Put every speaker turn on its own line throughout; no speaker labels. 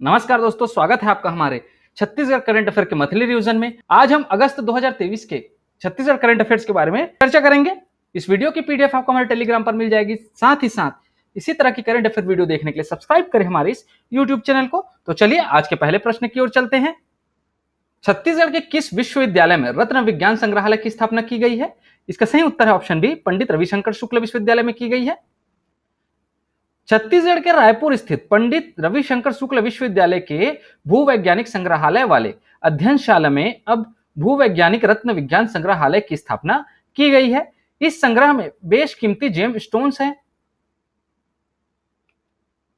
नमस्कार दोस्तों, स्वागत है आपका हमारे छत्तीसगढ़ करंट अफेयर के मंथली रिवीजन में। आज हम अगस्त 2023 के छत्तीसगढ़ करंट अफेयर्स के बारे में चर्चा करेंगे। इस वीडियो की पीडीएफ आपको हमारे टेलीग्राम पर मिल जाएगी। साथ ही साथ इसी तरह की करंट अफेयर वीडियो देखने के लिए सब्सक्राइब करें हमारे इस यूट्यूब चैनल को। तो चलिए आज के पहले प्रश्न की ओर चलते हैं। छत्तीसगढ़ के किस विश्वविद्यालय में रत्न विज्ञान संग्रहालय की स्थापना की गई है? इसका सही उत्तर है ऑप्शन बी, पंडित रविशंकर शुक्ल विश्वविद्यालय में की गई है। छत्तीसगढ़ के रायपुर स्थित पंडित रविशंकर शुक्ल विश्वविद्यालय के भूवैज्ञानिक संग्रहालय वाले अध्ययनशाला में अब भूवैज्ञानिक रत्न विज्ञान संग्रहालय की स्थापना की गई है। इस संग्रह में बेशकीमती जेम स्टोन्स हैं।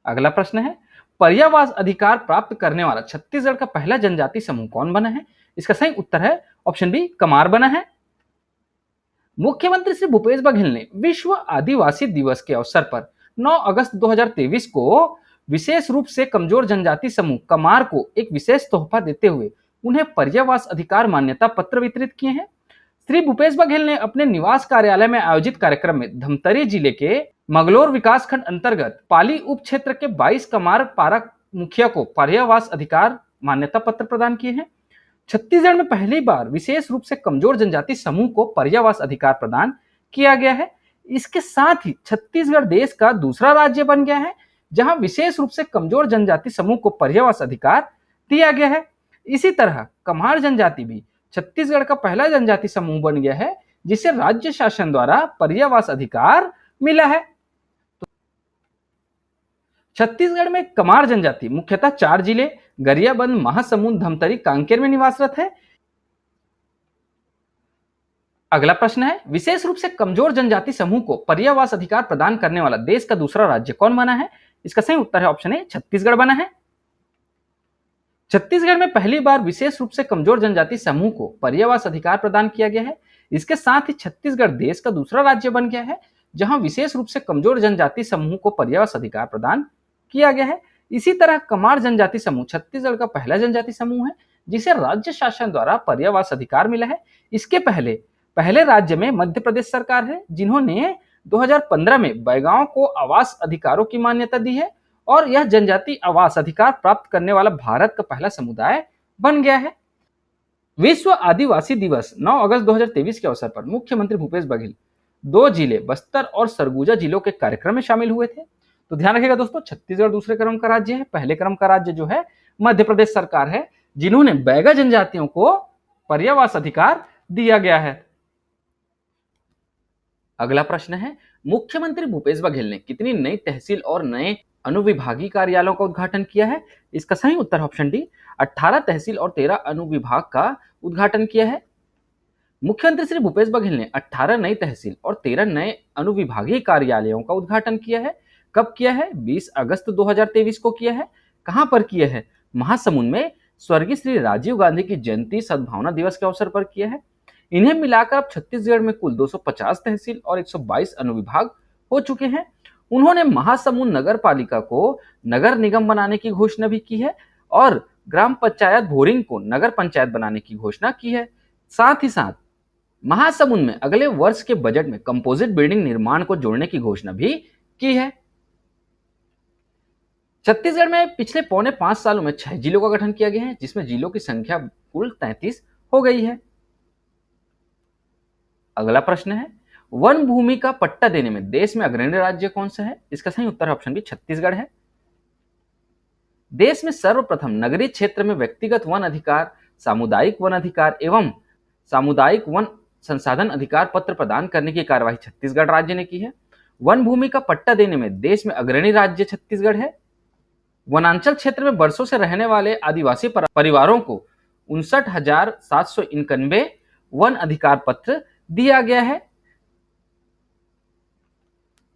अगला प्रश्न है, पर्यावास अधिकार प्राप्त करने वाला छत्तीसगढ़ का पहला जनजाति समूह कौन बना है? इसका सही उत्तर है ऑप्शन बी, कमार बना है। मुख्यमंत्री श्री भूपेश बघेल ने विश्व आदिवासी दिवस के अवसर पर 9 अगस्त 2023 को विशेष रूप से कमजोर जनजाति समूह कमार को एक विशेष तोहफा देते हुए उन्हें पर्यावास अधिकार मान्यता पत्र वितरित किए हैं। श्री भूपेश बघेल ने अपने निवास कार्यालय में आयोजित कार्यक्रम में धमतरी जिले के मंगलोर विकासखंड अंतर्गत पाली उप क्षेत्र के 22 कमार पारा मुखिया को पर्यावास अधिकार मान्यता पत्र प्रदान किए हैं। छत्तीसगढ़ में पहली बार विशेष रूप से कमजोर जनजाति समूह को पर्यावास अधिकार प्रदान किया गया है। इसके साथ ही छत्तीसगढ़ देश का दूसरा राज्य बन गया है जहां विशेष रूप से कमजोर जनजाति समूह को पर्यावास अधिकार दिया गया है। इसी तरह कमार जनजाति भी छत्तीसगढ़ का पहला जनजाति समूह बन गया है जिसे राज्य शासन द्वारा पर्यावास अधिकार मिला है। छत्तीसगढ़ में कमार जनजाति मुख्यतः 4 जिले गरियाबंद, महासमुंद, धमतरी, कांकेर में निवासरत है। अगला प्रश्न है, विशेष रूप से कमजोर जनजाति समूह को पर्यावास अधिकार प्रदान करने वाला देश का दूसरा राज्य कौन बना है? इसका सही उत्तर है ऑप्शन ए, छत्तीसगढ़ बना है। छत्तीसगढ़ में पहली बार विशेष रूप से कमजोर जनजाति समूह को पर्यावास अधिकार प्रदान किया गया है। इसके साथ ही छत्तीसगढ़ देश का दूसरा राज्य बन गया है जहां विशेष रूप से कमजोर जनजाति समूह को पर्यावास अधिकार प्रदान किया गया है। इसी तरह कमार जनजाति समूह छत्तीसगढ़ का पहला जनजाति समूह है जिसे राज्य शासन द्वारा पर्यावास अधिकार मिला है। इसके पहले राज्य में मध्य प्रदेश सरकार है जिन्होंने 2015 में बैगांव को आवास अधिकारों की मान्यता दी है और यह जनजाति आवास अधिकार प्राप्त करने वाला भारत का पहला समुदाय बन गया है। विश्व आदिवासी दिवस 9 अगस्त 2023 के अवसर पर मुख्यमंत्री भूपेश बघेल 2 जिले बस्तर और सरगुजा जिलों के कार्यक्रम में शामिल हुए थे। तो ध्यान रखिएगा दोस्तों, छत्तीसगढ़ दूसरे क्रम का राज्य है, पहले क्रम का राज्य जो है मध्य प्रदेश सरकार है जिन्होंने बैगा जनजातियों को पर्यावास अधिकार दिया गया है। अगला प्रश्न है, मुख्यमंत्री भूपेश बघेल ने कितनी नई तहसील और नए अनुविभागीय कार्यालयों का उद्घाटन किया है? इसका सही उत्तर ऑप्शन डी, 18 तहसील और 13 अनुविभाग का उद्घाटन किया है। मुख्यमंत्री श्री भूपेश बघेल ने 18 नई तहसील और 13 नए अनुविभागीय कार्यालयों का उद्घाटन किया है। कब किया है? 20 अगस्त 2023 को किया है। कहां पर किया है? महासमुंद में स्वर्गीय श्री राजीव गांधी की जयंती सद्भावना दिवस के अवसर पर किया है। इन्हें मिलाकर अब छत्तीसगढ़ में कुल 250 तहसील और 122 अनुविभाग हो चुके हैं। उन्होंने महासमुंद नगर पालिका को नगर निगम बनाने की घोषणा भी की है और ग्राम पंचायत भोरिंग को नगर पंचायत बनाने की घोषणा की है। साथ ही साथ महासमुंद में अगले वर्ष के बजट में कंपोजिट बिल्डिंग निर्माण को जोड़ने की घोषणा भी की है। छत्तीसगढ़ में पिछले पौने 5 सालों में 6 जिलों का गठन किया गया है जिसमें जिलों की संख्या कुल 33 हो गई है। अगला प्रश्न है, वन भूमि का पट्टा देने में देश में अग्रणी राज्य कौन सा है? इसका सही उत्तर ऑप्शन बी, छत्तीसगढ़ है। देश में सर्वप्रथम नगरीय क्षेत्र में व्यक्तिगत वन अधिकार, सामुदायिक वन अधिकार एवं सामुदायिक वन संसाधन अधिकार पत्र प्रदान करने की कार्यवाही छत्तीसगढ़ राज्य ने की है। वन भूमि का पट्टा देने में देश में अग्रणी राज्य छत्तीसगढ़ है। वनांचल क्षेत्र में वर्षों से रहने वाले आदिवासी परिवारों को 59,791 वन अधिकार पत्र दिया गया है।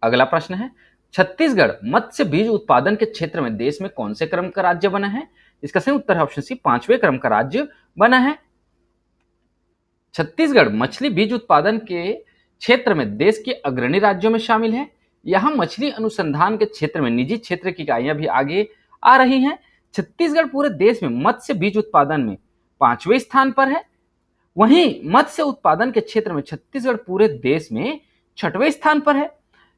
अगला प्रश्न है, छत्तीसगढ़ मत्स्य बीज उत्पादन के क्षेत्र में देश में कौन से क्रम का राज्य बना है? इसका सही उत्तर है ऑप्शन सी, 5वें क्रम का राज्य बना है। छत्तीसगढ़ मछली बीज उत्पादन के क्षेत्र में देश के अग्रणी राज्यों में शामिल है। यहां मछली अनुसंधान के क्षेत्र में निजी क्षेत्र की इकाइयां भी आगे आ रही हैं। छत्तीसगढ़ पूरे देश में मत्स्य बीज उत्पादन में 5वें स्थान पर है। वहीं मत्स्य उत्पादन के क्षेत्र में छत्तीसगढ़ पूरे देश में 6वें स्थान पर है।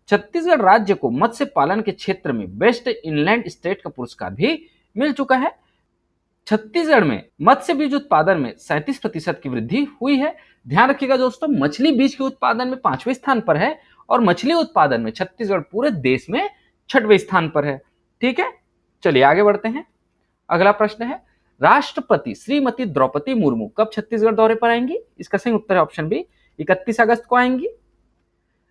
छत्तीसगढ़ राज्य को मत्स्य पालन के क्षेत्र में बेस्ट इनलैंड स्टेट का पुरस्कार भी मिल चुका है। छत्तीसगढ़ में मत्स्य बीज उत्पादन में 37% की वृद्धि हुई है। ध्यान रखिएगा दोस्तों, मछली बीज के उत्पादन में 5वें स्थान पर है और मछली उत्पादन में छत्तीसगढ़ पूरे देश में 6वें स्थान पर है। ठीक है, चलिए आगे बढ़ते हैं। अगला प्रश्न है, राष्ट्रपति श्रीमती द्रौपदी मुर्मू कब छत्तीसगढ़ दौरे पर आएंगी? इसका सही उत्तर है ऑप्शन बी, 31 अगस्त को आएंगी।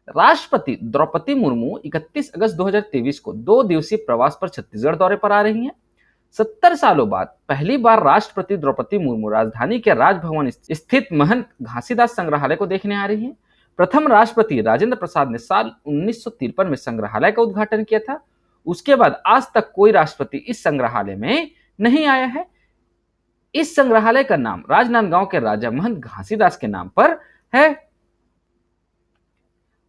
राष्ट्रपति द्रौपदी मुर्मू 31 अगस्त 2023 को 2 दिवसीय प्रवास पर छत्तीसगढ़ दौरे पर आ रही हैं। 70 सालों बाद पहली बार राष्ट्रपति द्रौपदी मुर्मू राजधानी के राजभवन स्थित महंत घासीदास संग्रहालय को देखने आ रही हैं। प्रथम राष्ट्रपति राजेंद्र प्रसाद ने साल 1953 में संग्रहालय का उद्घाटन किया था। उसके बाद आज तक कोई राष्ट्रपति इस संग्रहालय में नहीं आया है। इस संग्रहालय का नाम राजनांदगांव के राजा महंत घासीदास के नाम पर है।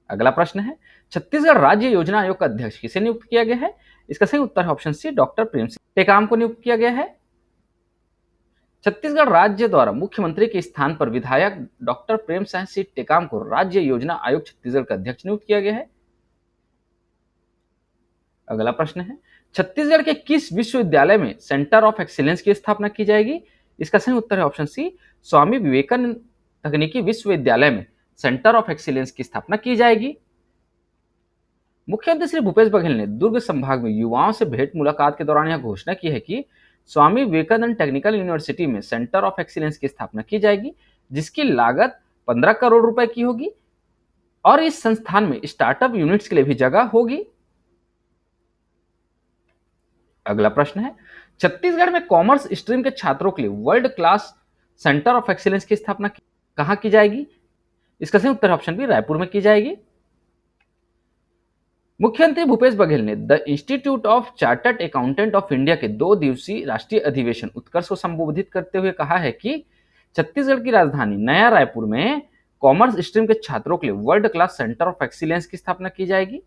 अगला प्रश्न है, छत्तीसगढ़ राज्य योजना आयोग का अध्यक्ष किसे नियुक्त किया गया है? इसका सही उत्तर है option C, doctor Prem Singh Tekam को नियुक्त किया गया है। छत्तीसगढ़ राज्य द्वारा मुख्यमंत्री के स्थान पर विधायक डॉक्टर प्रेम सिंह टेकाम को राज्य योजना आयोग छत्तीसगढ़ का अध्यक्ष नियुक्त किया गया है। अगला प्रश्न है, छत्तीसगढ़ के किस विश्वविद्यालय में सेंटर ऑफ एक्सीलेंस की स्थापना की जाएगी? इसका सही उत्तर है ऑप्शन सी, स्वामी विवेकानंद तकनीकी विश्वविद्यालय में सेंटर ऑफ एक्सीलेंस की स्थापना की जाएगी। मुख्यमंत्री श्री भूपेश बघेल ने दुर्ग संभाग में युवाओं से भेंट मुलाकात के दौरान यह घोषणा की है कि स्वामी विवेकानंद टेक्निकल यूनिवर्सिटी में सेंटर ऑफ एक्सीलेंस की स्थापना की जाएगी, जिसकी लागत 15 करोड़ रुपए की होगी और इस संस्थान में स्टार्टअप यूनिट्स के लिए भी जगह होगी। अगला प्रश्न है, छत्तीसगढ़ में कॉमर्स स्ट्रीम के छात्रों के लिए world class centre of excellence की स्थापना कहां की जाएगी? इसका सही उत्तर ऑप्शन बी, रायपुर में की जाएगी। मुख्यमंत्री भूपेश बघेल ने the institute of chartered accountant of India के 2 दिवसीय राष्ट्रीय अधिवेशन उत्कर्ष को संबोधित करते हुए कहा है कि छत्तीसगढ़ की राजधानी नया रायपुर में कॉमर्स स्ट्रीम के छात्रों के लिए world class centre of excellence की स्थापना की जाएगी।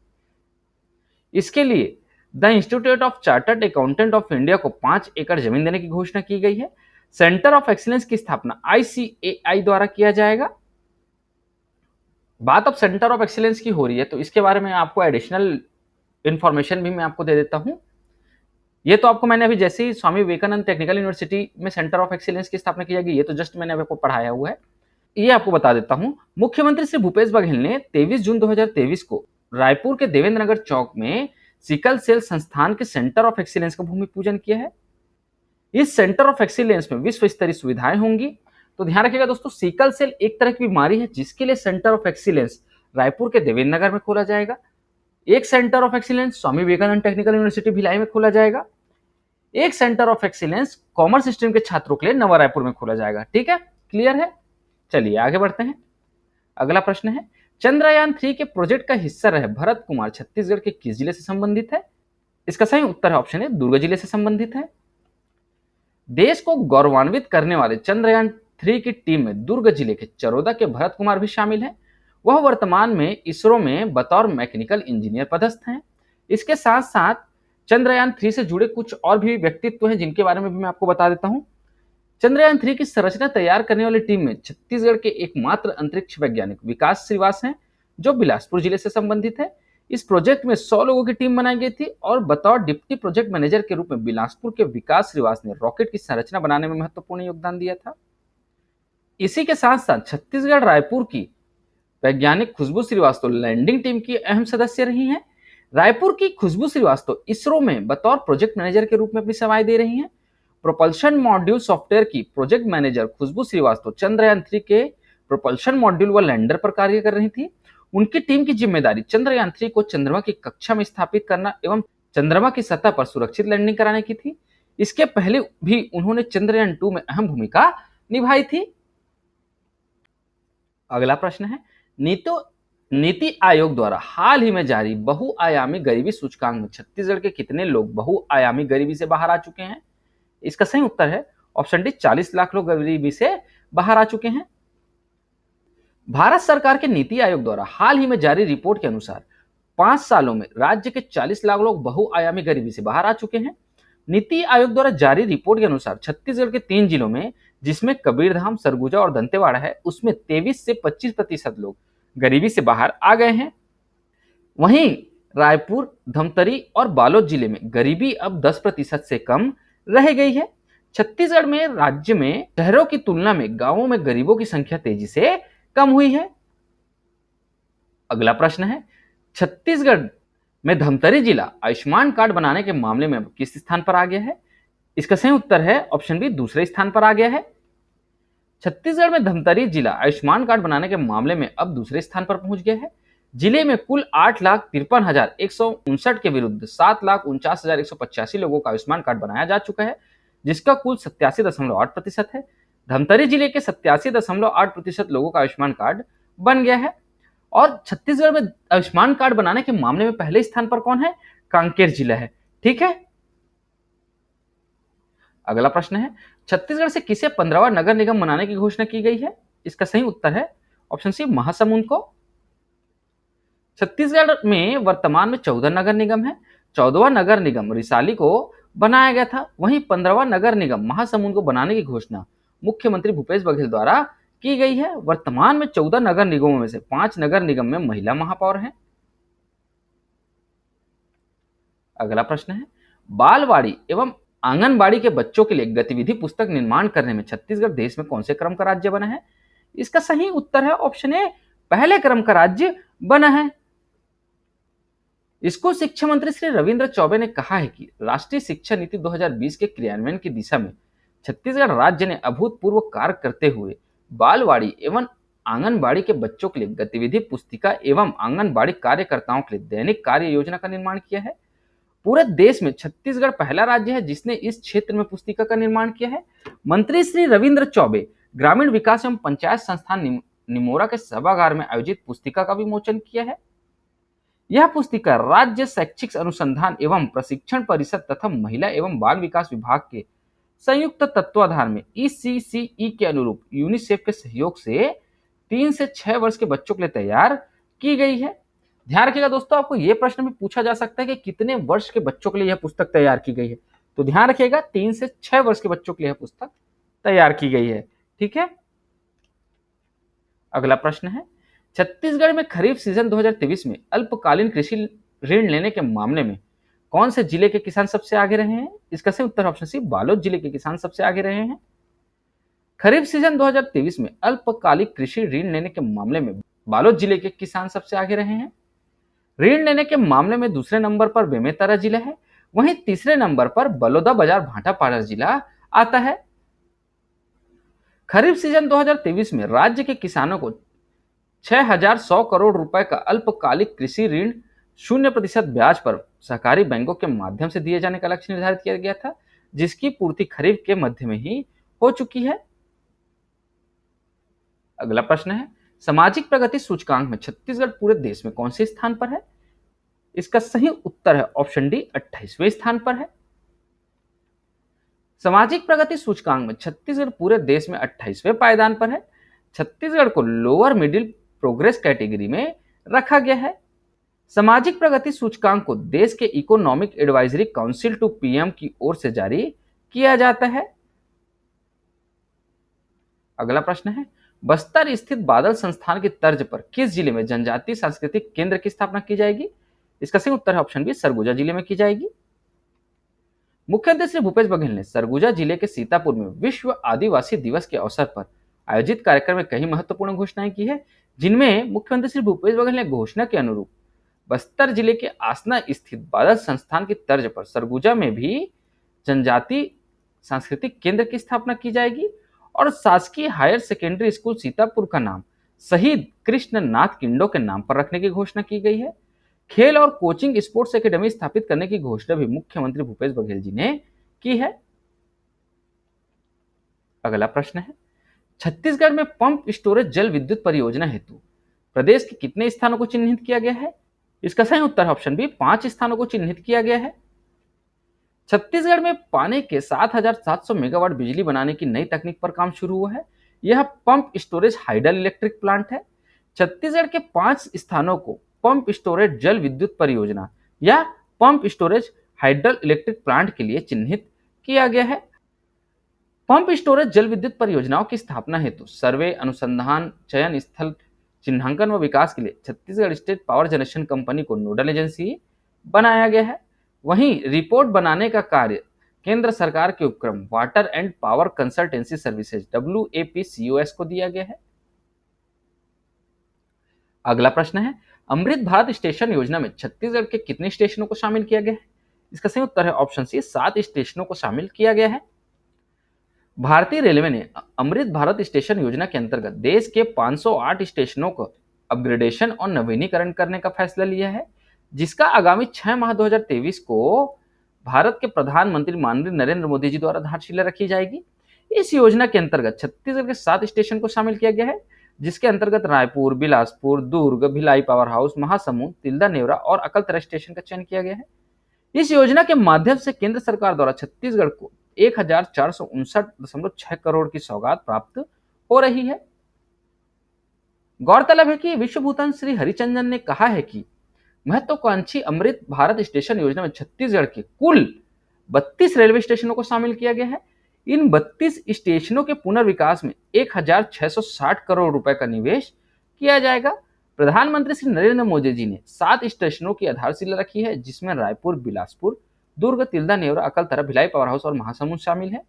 इसके लिए the institute of chartered accountant of India को 5 एकड़ जमीन देने की घोषणा की गई है। सेंटर ऑफ एक्सीलेंस की स्थापना ICAI द्वारा किया जाएगा। बात अब सेंटर ऑफ एक्सीलेंस की हो रही है तो इसके बारे में आपको एडिशनल इंफॉर्मेशन भी मैं आपको दे देता हूं। ये तो आपको मैंने अभी जैसे ही स्वामी विवेकानंद टेक्निकल यूनिवर्सिटी में सेंटर ऑफ एक्सीलेंस की स्थापना की जाएगी, ये तो जस्ट मैंने आपको पढ़ाया हुआ है। ये आपको बता देता हूं, मुख्यमंत्री श्री भूपेश बघेल ने 23 जून 2023 को रायपुर के देवेंद्र नगर चौक में सिकल सेल संस्थान के सेंटर ऑफ एक्सीलेंस का भूमि पूजन किया है। इस सेंटर ऑफ एक्सीलेंस में विश्व स्तरीय सुविधाएं होंगी। तो ध्यान रखिएगा दोस्तों, सिकल सेल एक तरह की बीमारी है जिसके लिए सेंटर ऑफ एक्सीलेंस रायपुर के देवेंद्र नगर में खोला जाएगा। एक centre of excellence Swami Vivekananda Technical University Bhilai में खोला जाएगा। एक centre of excellence commerce stream के छात्रों के लिए नवा रायपुर में खोला जाएगा। ठीक है, क्लियर है? चलिए आगे बढ़ते हैं। अगला प्रश्न है, चंद्रयान 3 के प्रोजेक्ट का हिस्सा रहे भरत कुमार छत्तीसगढ़ के किस जिले से संबंधित है? इसका सही उत्तर है ऑप्शन ए, दुर्ग जिले से संबंधित है। देश को गौरवान्वित करने वाले चंद्रयान 3 की टीम में दुर्ग जिले के चरोदा के भरत कुमार भी शामिल हैं। वह वर्तमान में इसरो में बतौर मैकेनिकल इंजीनियर पदस्थ हैं। इसके साथ साथ चंद्रयान 3 से जुड़े कुछ और भी व्यक्तित्व हैं जिनके बारे में भी मैं आपको बता देता हूं। चंद्रयान 3 की संरचना तैयार करने वाली टीम में छत्तीसगढ़ के एकमात्र अंतरिक्ष वैज्ञानिक विकास श्रीवास हैं, जो बिलासपुर जिले से संबंधित है। इस प्रोजेक्ट में 100 लोगों की टीम बनाई गई थी और बतौर डिप्टी प्रोजेक्ट मैनेजर के रूप में बिलासपुर के विकास श्रीवास ने रॉकेट की संरचना बनाने में महत्वपूर्ण योगदान दिया था। इसी के साथ साथ छत्तीसगढ़ रायपुर की वैज्ञानिक खुशबू श्रीवास्तव लैंडिंग टीम की अहम सदस्य रही हैं। रायपुर की खुशबू श्रीवास्तव इसरो में बतौर प्रोजेक्ट मैनेजर के रूप में अपनी सेवाएं दे रही हैं। प्रोपल्शन मॉड्यूल सॉफ्टवेयर की प्रोजेक्ट मैनेजर खुशबू श्रीवास्तव चंद्रयान 3 के प्रोपल्शन मॉड्यूल व लैंडर पर कार्य कर रही थी। उनकी टीम की जिम्मेदारी चंद्रयान 3 को चंद्रमा की कक्षा में स्थापित करना एवं चंद्रमा की सतह पर सुरक्षित लैंडिंग कराने की थी। इसके पहले भी उन्होंने चंद्रयान 2 में अहम भूमिका निभाई थी। अगला प्रश्न है, नीति आयोग द्वारा हाल ही में जारी बहुआयामी गरीबी सूचकांक में छत्तीसगढ़ के कितने लोग बहुआयामी गरीबी से बाहर आ चुके हैं? इसका सही उत्तर है ऑप्शन डी, 40 लाख लोग गरीबी से बाहर आ चुके हैं। भारत सरकार के नीति आयोग द्वारा हाल ही में जारी रिपोर्ट के अनुसार 5 सालों में राज्य के 40 लाख लोग बहुआयामी गरीबी से बाहर आ चुके हैं। नीति आयोग द्वारा जारी रिपोर्ट के अनुसार छत्तीसगढ़ के 3 जिलों में, जिसमें कबीरधाम, सरगुजा और दंतेवाड़ा है, उसमें 23 से 25% लोग गरीबी से बाहर आ गए हैं। वहीं रायपुर, धमतरी और बालोद जिले में गरीबी अब 10% से कम रह गई है। छत्तीसगढ़ में राज्य में शहरों की तुलना में गांवों में गरीबों की संख्या तेजी से कम हुई है। अगला प्रश्न है, छत्तीसगढ़ में धमतरी जिला आयुष्मान कार्ड बनाने के मामले में किस स्थान पर आ गया है? इसका सही उत्तर है ऑप्शन बी, दूसरे स्थान पर आ गया है। छत्तीसगढ़ में धमतरी जिला आयुष्मान कार्ड बनाने के मामले में अब दूसरे स्थान पर पहुंच गया है। जिले में कुल 8,53,159 के विरुद्ध 7,49,185 लोगों का आयुष्मान कार्ड बनाया जा चुका है, जिसका कुल 87.8% है। धमतरी जिले के 87.8% लोगों का आयुष्मान कार्ड बन गया है। और छत्तीसगढ़ में आयुष्मान कार्ड बनाने के मामले में पहले स्थान पर कौन है? कांकेर जिला है। ठीक है, अगला प्रश्न है, छत्तीसगढ़ से किसे 15वां नगर निगम बनाने की घोषणा की गई है? इसका सही उत्तर है ऑप्शन सी, महासमुंद को। छत्तीसगढ़ में वर्तमान में 14 नगर निगम है। 14वां नगर निगम रिसाली को बनाया गया था। वहीं 15वां नगर निगम महासमुंद को बनाने की घोषणा मुख्यमंत्री भूपेश बघेल द्वारा की गई है। वर्तमान में 14 नगर निगमों में से 5 नगर निगम में महिला महापौर हैं। अगला प्रश्न है, बालवाड़ी एवं आंगनबाड़ी के बच्चों के लिए गतिविधि पुस्तक निर्माण करने में छत्तीसगढ़ देश में कौन से क्रम का राज्य बना है? इसका सही उत्तर है ऑप्शन ए, पहले क्रम का राज्य बना है। स्कूल शिक्षा मंत्री श्री रविंद्र चौबे ने कहा है कि राष्ट्रीय शिक्षा नीति 2020 के क्रियान्वयन की दिशा में छत्तीसगढ़ राज्य ने अभूतपूर्व कार्य करते हुए बालवाड़ी एवं आंगनबाड़ी के बच्चों के लिए गतिविधि पुस्तिका एवं आंगनबाड़ी कार्यकर्ताओं के लिए दैनिक कार्य योजना का निर्माण किया है। पूरे देश में छत्तीसगढ़ पहला राज्य है जिसने इस क्षेत्र में पुस्तिका का निर्माण किया है। मंत्री श्री रविंद्र चौबे ग्रामीण विकास एवं पंचायत संस्थान निमोरा के सभागार में आयोजित पुस्तिका का विमोचन किया है। यह पुस्तिका राज्य शैक्षिक अनुसंधान एवं प्रशिक्षण परिषद तथा महिला एवं बाल विकास विभाग के संयुक्त तत्वाधान में ECCE के अनुरूप यूनिसेफ के सहयोग से 3 से 6 वर्ष के बच्चों के लिए तैयार की गई है। ध्यान रखिएगा दोस्तों, आपको यह प्रश्न भी पूछा जा सकता है कि कितने वर्ष के बच्चों के लिए यह पुस्तक तैयार की गई है। तो ध्यान रखिएगा, 3 से 6 वर्ष के बच्चों के लिए यह पुस्तक तैयार की गई है। ठीक है, अगला प्रश्न है, छत्तीसगढ़ में खरीफ सीजन 2023 में अल्पकालीन कृषि ऋण लेने के मामले में कौन से जिले के किसान सबसे आगे रहे हैं? इसका सही उत्तर ऑप्शन सी, बालोद जिले के किसान सबसे आगे रहे हैं। खरीफ सीजन 2023 में अल्पकालिक कृषि ऋण लेने के मामले में बालोद जिले के किसान सबसे आगे रहे हैं। ऋण लेने के मामले में दूसरे नंबर पर बेमेतरा जिला है, वहीं तीसरे नंबर पर बलौदाबाजार भाटापारा जिला आता है। खरीफ सीजन 2023 में राज्य के किसानों को 6,100 करोड़ रुपए का अल्पकालिक कृषि ऋण 0% ब्याज पर सहकारी बैंकों के माध्यम से दिए जाने का लक्ष्य निर्धारित किया गया था, जिसकी पूर्ति खरीफ के मध्य में ही हो चुकी है। अगला प्रश्न है, सामाजिक प्रगति सूचकांक में छत्तीसगढ़ पूरे देश में कौन से स्थान पर है? इसका सही उत्तर है ऑप्शन डी, 28वें स्थान पर है। सामाजिक प्रगति सूचकांक में छत्तीसगढ़ पूरे देश में 28वें पायदान पर है। छत्तीसगढ़ को लोअर मिडिल प्रोग्रेस कैटेगरी में रखा गया है। सामाजिक प्रगति सूचकांक को देश के Economic Advisory Council to PM की ओर से जारी किया जाता है। अगला प्रश्न है, बस्तर स्थित बादल संस्थान की तर्ज पर किस जिले में जनजातीय सांस्कृतिक केंद्र की स्थापना की जाएगी? इसका सही उत्तर है ऑप्शन बी, सरगुजा जिले में की जाएगी। मुख्यमंत्री श्री भूपेश बघेल ने सरगुजा जिले के सीतापुर में विश्व आदिवासी दिवस के अवसर पर आयोजित कार्यक्रम में कई महत्वपूर्ण घोषणाएं की है, जिनमें मुख्यमंत्री श्री भूपेश बघेल ने घोषणा के अनुरूप बस्तर जिले के आसना स्थित बादल संस्थान की तर्ज पर सरगुजा में भी जनजातीय सांस्कृतिक केंद्र की स्थापना की जाएगी और शासकीय हायर सेकेंडरी स्कूल सीतापुर का नाम शहीद कृष्णनाथ किंडो के नाम पर रखने की घोषणा की गई है। खेल और कोचिंग स्पोर्ट्स एकेडमी स्थापित करने की घोषणा भी मुख्यमंत्री भूपेश बघेल जी ने की है। अगला प्रश्न है, छत्तीसगढ़ में पंप स्टोरेज जल विद्युत परियोजना हेतु प्रदेश के कितने स्थानों को चिन्हित किया गया है? इसका सही उत्तर ऑप्शन बी, 5 स्थानों को चिन्हित किया गया है। छत्तीसगढ़ में पानी के 7,700 मेगावाट बिजली बनाने की नई तकनीक पर काम शुरू हुआ है। यह pump storage hydel electric plant है। छत्तीसगढ़ के 5 स्थानों को पंप स्टोरेज जल विद्युत परियोजना या pump storage hydel electric plant के लिए चिन्हित किया गया है। पंप स्टोरेज जल विद्युत परियोजनाओं की स्थापना हेतु सर्वे, अनुसंधान, चयन स्थल, चिन्हांकन व विकास के लिए Chhattisgarh state power generation company को नोडल एजेंसी बनाया गया है। वहीं रिपोर्ट बनाने का कार्य केंद्र सरकार के उपक्रम water and power consultancy services WAPCOS को दिया गया है? अगला प्रश्न है, अमृत भारत स्टेशन योजना में छत्तीसगढ़ के कितने स्टेशनों को शामिल किया गया है? इसका सही उत्तर है ऑप्शन सी, 7 स्टेशनों को शामिल किया गया है। भारतीय रेलवे ने अमृत भारत स्टेशन योजना के अंतर्गत देश के 508 स्टेशनों को अपग्रेडेशन और नवीनीकरण करने का फैसला लिया है, जिसका आगामी 6 माह 2023 को भारत के प्रधानमंत्री माननीय नरेंद्र मोदी जी द्वारा आधारशिला रखी जाएगी। इस योजना के अंतर्गत छत्तीसगढ़ के 7 स्टेशन को शामिल किया गया है, जिसके अंतर्गत रायपुर, बिलासपुर, दुर्ग, भिलाई पावर हाउस, महासमुंद, तिल्दा नेवरा और अकलतरा स्टेशन का चयन किया गया है। इस योजना के माध्यम से केंद्र सरकार द्वारा छत्तीसगढ़ को 1459.6 करोड़ की सौगात प्राप्त हो रही है। गौरतलब है कि विश्व भूषण श्री हरिचंदन ने कहा है कि महत्वाकांक्षी अमृत भारत स्टेशन योजना में छत्तीसगढ़ के कुल 32 रेलवे स्टेशनों को शामिल किया गया है। इन 32 स्टेशनों के पुनर्विकास में 1660 करोड़ रुपए का निवेश किया जाएगा। प्रधानमंत्री श्री नरेंद्र मोदी जी ने 7 स्टेशनों की आधारशिला रखी है, जिसमें रायपुर, बिलासपुर, दुर्ग, तिल्दा नेवरा, अकलतरा, भिलाई पावर हाउस और महासमुंद शामिल है।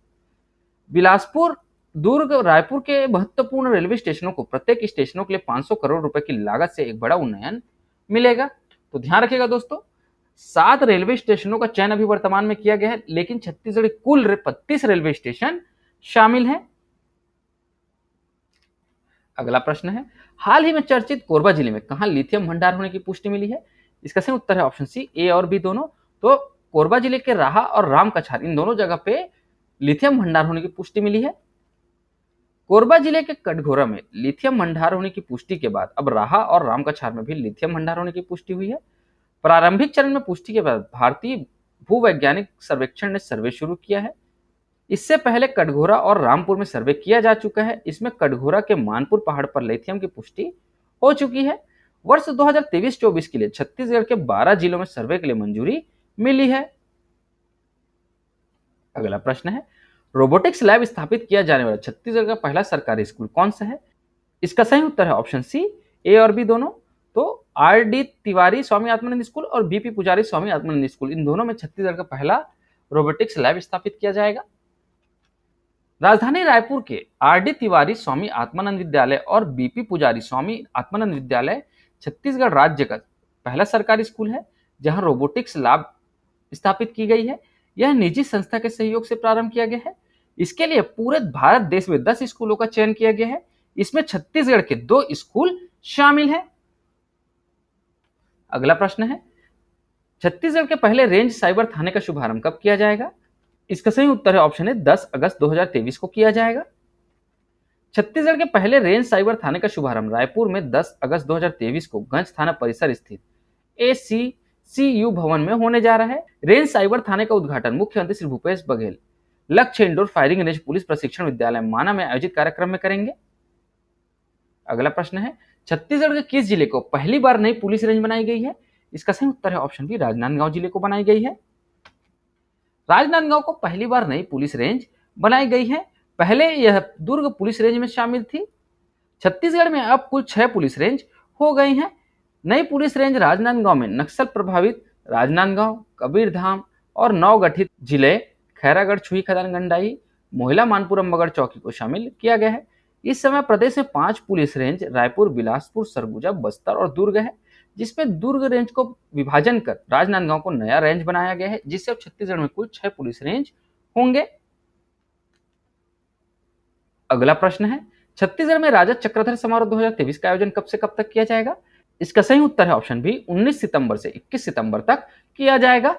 बिलासपुर, दुर्ग, रायपुर के महत्वपूर्ण रेलवे स्टेशनों को प्रत्येक स्टेशनों के लिए 500 करोड़ रुपए की लागत से एक बड़ा उन्नयन मिलेगा। तो ध्यान रखिएगा दोस्तों, 7 रेलवे स्टेशनों का चयन अभी वर्तमान में किया गया है, लेकिन छत्तीसगढ़ कुल 32 रेलवे स्टेशन शामिल हैं। अगला प्रश्न है, हाल ही में चर्चित कोरबा जिले में कहां लिथियम भंडार होने की पुष्टि मिली है? इसका सही उत्तर है ऑप्शन सी, ए और बी दोनों। तो कोरबा जिले के राहा और रामकछार, इन दोनों जगह पे लिथियम भंडार होने की पुष्टि मिली है। कोरबा जिले के कटघोरा में लिथियम भंडार होने की पुष्टि के बाद अब राहा और रामकछार में भी लिथियम भंडार होने की पुष्टि हुई है। प्रारंभिक चरण में पुष्टि के बाद भारतीय भूवैज्ञानिक सर्वेक्षण ने सर्वे शुरू किया है। इससे पहले कटघोरा और रामपुर में सर्वे किया जा चुका है। इसमें कटघोरा के मानपुर पहाड़ पर लिथियम की पुष्टि हो चुकी है। वर्ष 2023-24 के लिए छत्तीसगढ़ के 12 जिलों में सर्वे के लिए मंजूरी मिली है। अगला प्रश्न है, रोबोटिक्स लैब स्थापित किया जाने वाला छत्तीसगढ़ का पहला सरकारी स्कूल कौन सा है? इसका सही उत्तर है ऑप्शन सी, ए और बी दोनों। तो RD तिवारी स्वामी आत्मानंद स्कूल और BP पुजारी स्वामी आत्मानंद स्कूल, इन दोनों में छत्तीसगढ़ का पहला रोबोटिक्स लैब स्थापित किया जाएगा। राजधानी रायपुर के RD तिवारी स्वामी आत्मानंद विद्यालय और BP पुजारी स्वामी आत्मानंद विद्यालय छत्तीसगढ़ राज्य का पहला सरकारी स्कूल है जहां रोबोटिक्स लैब स्थापित की गई है। यह निजी संस्था के सहयोग से प्रारंभ किया गया है। इसके लिए पूरे भारत देश में 10 स्कूलों का चयन किया गया है। इसमें छत्तीसगढ़ के 2 स्कूल शामिल हैं। अगला प्रश्न है, छत्तीसगढ़ के पहले रेंज साइबर थाने का शुभारंभ कब किया जाएगा? इसका सही उत्तर है ऑप्शन है 10 अगस्त 2023 को किया जाएगा। छत्तीसगढ़ के पहले रेंज साइबर थाने का शुभारंभ रायपुर में 10 अगस्त 2023 को गंज थाना परिसर स्थित ACCU भवन में होने जा रहा है। रेंज साइबर थाने का उद्घाटन मुख्यमंत्री श्री भूपेश बघेल लक्ष्य इंडोर फायरिंग रेंज पुलिस प्रशिक्षण विद्यालय माना में आयोजित कार्यक्रम में करेंगे। अगला प्रश्न है, छत्तीसगढ़ के किस जिले को पहली बार नई पुलिस रेंज बनाई गई है? इसका सही उत्तर है ऑप्शन बी, राजनांदगांव जिले को बनाई गई है। राजनांदगांव को पहली बार नई पुलिस रेंज बनाई गई है। पहले यह दुर्ग पुलिस रेंज में शामिल थी। छत्तीसगढ़ में अब कुल 6 पुलिस रेंज हो गई हैं। नई पुलिस रेंज राजनांदगांव में नक्सल प्रभावित राजनांदगांव, कबीरधाम और नवगठित जिले खैरागढ़, छुई खदान, गंडाई, मोहिला, मानपुर, अम्बागढ़ चौकी को शामिल किया गया है। इस समय प्रदेश में 5 पुलिस रेंज रायपुर, बिलासपुर, सरगुजा, बस्तर और दुर्ग है, जिसमें दुर्ग रेंज को विभाजन कर राजनांदगांव को नया रेंज बनाया गया है, जिससे अब छत्तीसगढ़ में कुल 6 पुलिस रेंज होंगे। अगला प्रश्न है, छत्तीसगढ़ में राजा चक्रधर समारोह 2023 का आयोजन कब से कब तक किया जाएगा? इसका सही उत्तर है ऑप्शन बी, 19 सितंबर से 21 सितंबर तक किया जाएगा।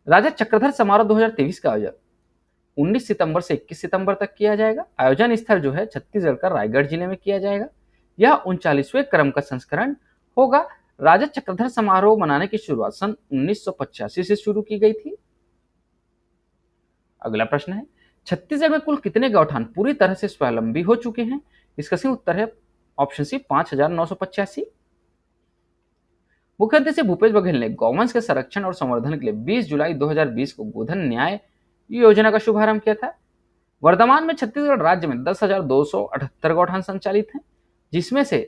राजा चक्रधर समारोह 2023 का आयोजन 19 सितंबर से 21 सितंबर तक किया जाएगा। आयोजन स्थल जो है छत्तीसगढ़ का रायगढ़ जिले में किया जाएगा। यह 39वें क्रम का संस्करण होगा। राजा चक्रधर समारोह मनाने की शुरुआत सन 1985 से शुरू की गई थी। अगला प्रश्न है, छत्तीसगढ़ में कुल कितने गौठान पूरी तरह से स्वावलंबी हो चुके हैं? इसका सही उत्तर है ऑप्शन सी, 5985। मुख्यमंत्री श्री भूपेश बघेल ने गौवंश के संरक्षण और संवर्धन के लिए 20 जुलाई 2020 को गोधन न्याय योजना का शुभारंभ किया था। वर्तमान में छत्तीसगढ़ राज्य में 10,278 गौठान संचालित हैं, जिसमें से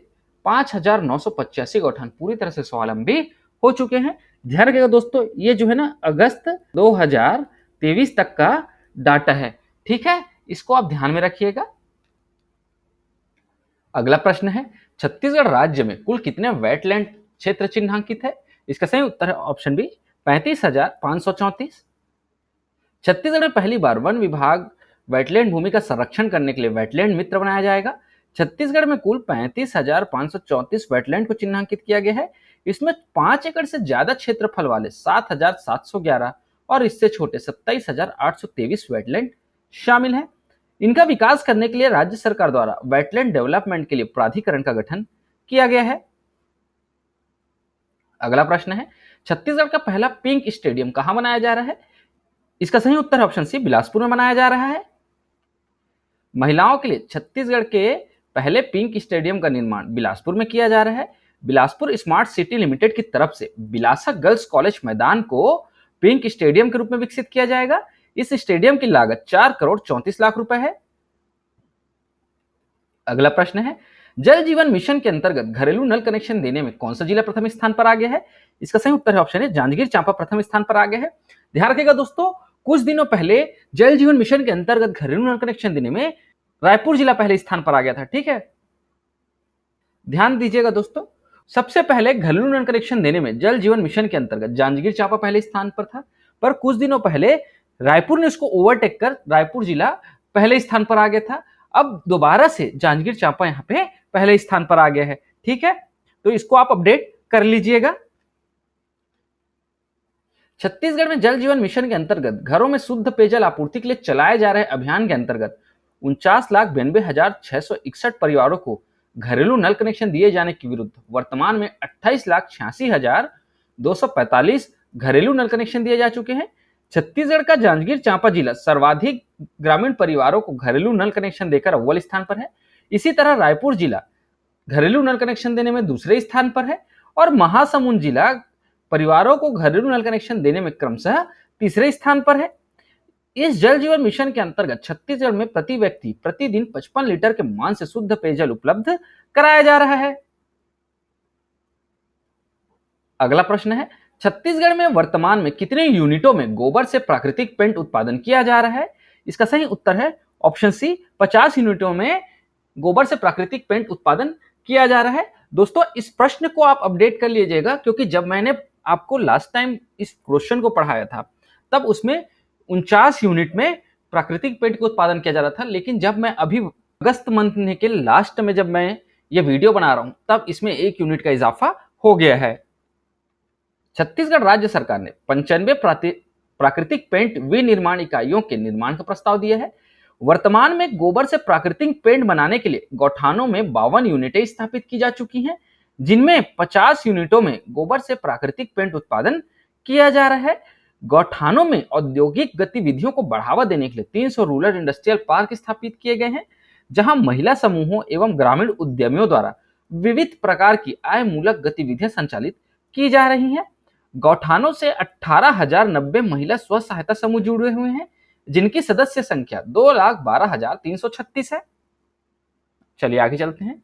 5,985 गौठान पूरी तरह से स्वावलंबी हो चुके हैं। ध्यान रखिएगा दोस्तों, ये जो है ना अगस्त 2023 2023 तक का डाटा है। ठीक है, इसको आप ध्यान में रखिएगा। अगला प्रश्न है, छत्तीसगढ़ राज्य में कुल कितने वेटलैंड क्षेत्र चिन्हांकित है? इसका सही उत्तर है ऑप्शन बी 35,534। छत्तीसगढ़ में पहली बार वन विभाग वेटलैंड भूमि का संरक्षण करने के लिए वेटलैंड मित्र बनाया जाएगा। छत्तीसगढ़ में कुल 35,534 वेटलैंड को चिन्हांकित किया गया है। इसमें 5 एकड़ से ज्यादा क्षेत्रफल वाले 7,711 और इससे छोटे 27,823 वेटलैंड शामिल हैं। इनका विकास करने के लिए राज्य सरकार द्वारा वेटलैंड डेवलपमेंट के लिए प्राधिकरण का गठन किया गया है। अगला प्रश्न है, छत्तीसगढ़ का पहला पिंक स्टेडियम कहां बनाया जा रहा है? इसका सही उत्तर ऑप्शन सी बिलासपुर में बनाया जा रहा है। महिलाओं के लिए छत्तीसगढ़ के पहले पिंक स्टेडियम का निर्माण बिलासपुर में किया जा रहा है। बिलासपुर स्मार्ट सिटी लिमिटेड की तरफ से बिलासा गर्ल्स कॉलेज मैदान को पिंक स्टेडियम के रूप में विकसित किया जाएगा। इस स्टेडियम की लागत 4 करोड़ 34 लाख रुपए है। अगला प्रश्न है, जल जीवन मिशन के अंतर्गत घरेलू नल कनेक्शन देने में कौन सा जिला प्रथम स्थान पर आ गया है? इसका सही उत्तर है ऑप्शन है जांजगीर चांपा प्रथम स्थान पर आ गया है। ध्यान रखिएगा दोस्तों, कुछ दिनों पहले जल जीवन मिशन के अंतर्गत घरेलू नल कनेक्शन देने में रायपुर जिला पहले स्थान पर आ गया था। ठीक है, ध्यान दीजिएगा दोस्तों, सबसे पहले घरेलू नल कनेक्शन देने में जल जीवन मिशन के अंतर्गत जांजगीर चांपा पहले स्थान पर था, पर कुछ दिनों पहले रायपुर ने उसको ओवरटेक कर रायपुर जिला पहले स्थान पर आ गया था। अब दोबारा से जांजगीर चांपा यहाँ पे पहले स्थान पर आ गया है। ठीक है, तो इसको आप अपडेट कर लीजिएगा। छत्तीसगढ़ में जल जीवन मिशन के अंतर्गत घरों में शुद्ध पेयजल आपूर्ति के लिए चलाए जा रहे अभियान के अंतर्गत 49,92,661 परिवारों को घरेलू नल कनेक्शन दिए जाने के विरुद्ध वर्तमान में 28,86,245 घरेलू नल कनेक्शन दिए जा चुके हैं। छत्तीसगढ़ का जांजगीर चांपा जिला सर्वाधिक ग्रामीण परिवारों को घरेलू नल कनेक्शन देकर अव्वल स्थान पर है। इसी तरह रायपुर जिला घरेलू नल कनेक्शन देने में दूसरे स्थान पर है और महासमुंद जिला परिवारों को घरेलू नल कनेक्शन देने में क्रमशः तीसरे स्थान पर है। इस जल जीवन मिशन के अंतर्गत छत्तीसगढ़ में प्रति व्यक्ति प्रतिदिन 55 लीटर के मान से शुद्ध पेयजल उपलब्ध कराया जा रहा है। अगला प्रश्न है, छत्तीसगढ़ में वर्तमान में कितने यूनिटों में गोबर से प्राकृतिक पेंट उत्पादन किया जा रहा है? इसका सही उत्तर है ऑप्शन सी 50 यूनिटों में गोबर से प्राकृतिक पेंट उत्पादन किया जा रहा है। दोस्तों, इस प्रश्न को आप अपडेट कर लीजिएगा, क्योंकि जब मैंने आपको लास्ट टाइम इस क्वेश्चन को पढ़ाया था तब उसमें 49 यूनिट में प्राकृतिक पेंट का उत्पादन किया जा रहा था, लेकिन जब मैं अभी अगस्त मंथ के लास्ट में जब मैं ये वीडियो बना रहा हूं तब इसमें 1 यूनिट का इजाफा हो गया है। छत्तीसगढ़ राज्य सरकार ने 95 प्राकृतिक पेंट विनिर्माण इकाइयों के निर्माण का प्रस्ताव दिया है। वर्तमान में गोबर से प्राकृतिक पेंट बनाने के लिए गौठानों में 52 यूनिटें स्थापित की जा चुकी हैं, जिनमें 50 यूनिटों में गोबर से प्राकृतिक पेंट उत्पादन किया जा रहा है। गौठानों में औद्योगिक गतिविधियों को बढ़ावा देने के लिए 300 रूरल इंडस्ट्रियल पार्क स्थापित किए गए हैं, जहां महिला समूहों एवं ग्रामीण उद्यमियों द्वारा विविध प्रकार की आय मूलक गतिविधियां संचालित की जा रही हैं। गौठानों से 18,090 महिला स्व सहायता समूह जुड़े हुए हैं, जिनकी सदस्य संख्या 2,12,336 है। चलिए आगे चलते हैं।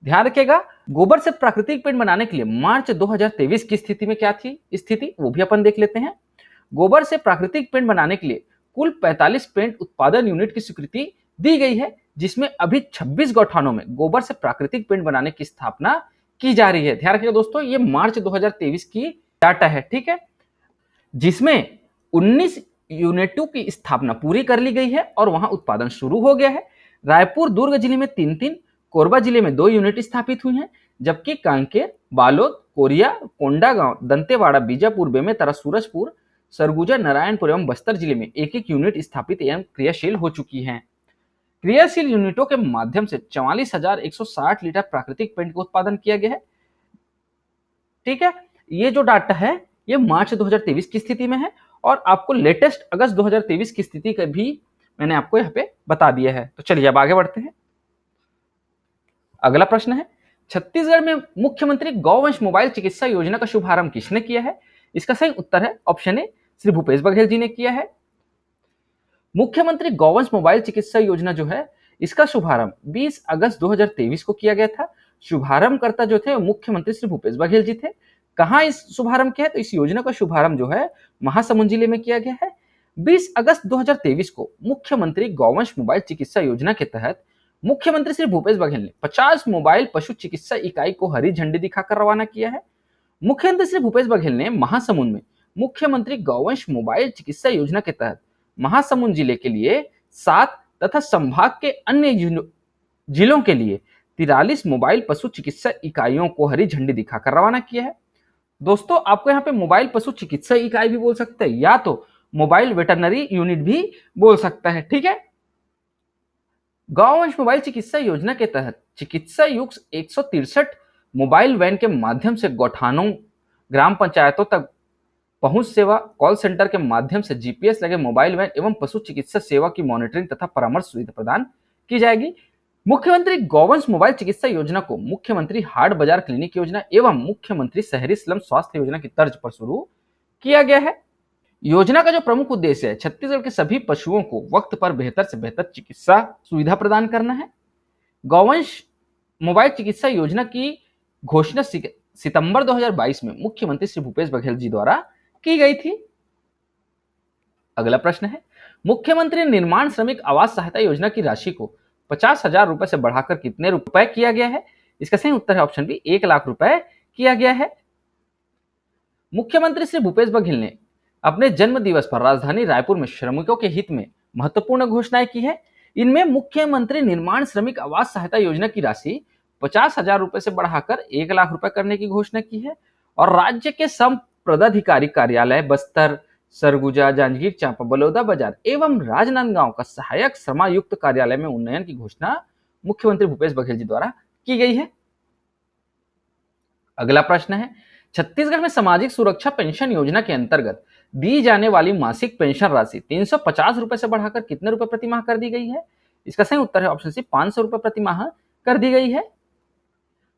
ध्यान रखिएगा, गोबर से प्राकृतिक पेंट बनाने के लिए मार्च 2023 की स्थिति में क्या थी स्थिति, वो भी अपन देख लेते हैं। गोबर से प्राकृतिक पेंट बनाने के लिए कुल 45 पेंट उत्पादन यूनिट की स्वीकृति दी गई है, जिसमें अभी 26 गौठानों में गोबर से प्राकृतिक पेंट बनाने की स्थापना की जा रही है। ध्यान रखिएगा दोस्तों, ये मार्च 2023 की डाटा है। ठीक है, जिसमें 19 यूनिटों की स्थापना पूरी कर ली गई है और वहां उत्पादन शुरू हो गया है। रायपुर दुर्ग जिले में 3-3, कोरबा जिले में 2 यूनिट स्थापित हुई हैं, जबकि कांकेर, बालोद, कोरिया, कोंडागांव, दंतेवाड़ा, बीजापुर, बेमेतरा, सूरजपुर, सरगुजा, नारायणपुर एवं बस्तर जिले में 1-1 यूनिट स्थापित एवं क्रियाशील हो चुकी हैं। क्रियाशील यूनिटों के माध्यम से 44,160 लीटर प्राकृतिक पेंट का उत्पादन किया गया है। ठीक है, ये जो डाटा है ये मार्च 2023 की स्थिति में है और आपको लेटेस्ट अगस्त 2023 की स्थिति का भी मैंने आपको यहाँ पे बता दिया है। तो चलिए अब आगे बढ़ते हैं। अगला प्रश्न है, छत्तीसगढ़ में मुख्यमंत्री गौवंश मोबाइल चिकित्सा योजना का शुभारंभ किसने किया है? इसका सही उत्तर है ऑप्शन ए श्री भूपेश बघेल जी ने किया है। मुख्यमंत्री गौवंश मोबाइल चिकित्सा योजना जो है इसका शुभारंभ 20 अगस्त 2023 को किया गया था। शुभारंभकर्ता जो थे मुख्यमंत्री श्री भूपेश बघेल जी थे। कहाँ इस शुभारंभ किया है? तो इस योजना का शुभारंभ जो है महासमुंद जिले में किया गया है। 20 अगस्त 2023 को मुख्यमंत्री गौवंश मोबाइल चिकित्सा योजना के तहत मुख्यमंत्री श्री भूपेश बघेल ने 50 मोबाइल पशु चिकित्सा इकाई को हरी झंडी दिखाकर रवाना किया है। मुख्यमंत्री श्री भूपेश बघेल ने महासमुंद में मुख्यमंत्री गौवंश मोबाइल चिकित्सा योजना के तहत महासमुंद जिले के लिए 7 तथा संभाग के अन्य जिलों के लिए 43 मोबाइल पशु चिकित्सा इकाइयों को हरी झंडी दिखाकर रवाना किया है। दोस्तों, आपको यहाँ पे मोबाइल पशु चिकित्सा इकाई भी बोल सकते हैं या तो मोबाइल वेटरनरी यूनिट भी बोल सकता है। ठीक है। गौवंश मोबाइल चिकित्सा योजना के तहत चिकित्सा युक्त 163 मोबाइल वैन के माध्यम से गौठानों, ग्राम पंचायतों तक पहुंच सेवा, कॉल सेंटर के माध्यम से जीपीएस लगे मोबाइल वैन एवं पशु चिकित्सा सेवा की मॉनिटरिंग तथा परामर्श सुविधा प्रदान की जाएगी। मुख्यमंत्री गौवंश मोबाइल चिकित्सा योजना को मुख्यमंत्री हाट बाजार क्लिनिक योजना एवं मुख्यमंत्री शहरी स्लम स्वास्थ्य योजना की तर्ज पर शुरू किया गया है। योजना का जो प्रमुख उद्देश्य है, छत्तीसगढ़ के सभी पशुओं को वक्त पर बेहतर से बेहतर चिकित्सा सुविधा प्रदान करना है। गौवंश मोबाइल चिकित्सा योजना की घोषणा सितंबर 2022 में मुख्यमंत्री श्री भूपेश बघेल जी द्वारा की गई थी। अगला प्रश्न है, मुख्यमंत्री निर्माण श्रमिक आवास सहायता योजना की राशि को 50,000 रुपए से बढ़ाकर कितने रुपए किया गया है? इसका सही उत्तर है ऑप्शन बी, 1 लाख रुपए किया गया है। मुख्यमंत्री श्री भूपेश बघेल ने अपने जन्म दिवस पर राजधानी रायपुर में श्रमिकों के हित में महत्वपूर्ण घोषणाएं की है। इनमें मुख्यमंत्री निर्माण श्रमिक आवास सहायता योजना की राशि 50,000 रुपए से बढ़ाकर 1 लाख रुपए करने की घोषणा की है और राज्य के संपदाधिकारी कार्यालय बस्तर, सरगुजा, जांजगीर चांपा, बलौदाबाजार एवं राजनांदगांव का सहायक श्रमायुक्त कार्यालय में उन्नयन की घोषणा मुख्यमंत्री भूपेश बघेल जी द्वारा की गई है। अगला प्रश्न है, छत्तीसगढ़ में सामाजिक सुरक्षा पेंशन योजना के अंतर्गत दी जाने वाली मासिक पेंशन राशि 350 रुपए से बढ़ाकर कितने रुपए प्रति माह कर दी गई है? इसका सही उत्तर है ऑप्शन सी, 500 रुपए प्रति माह कर दी गई है।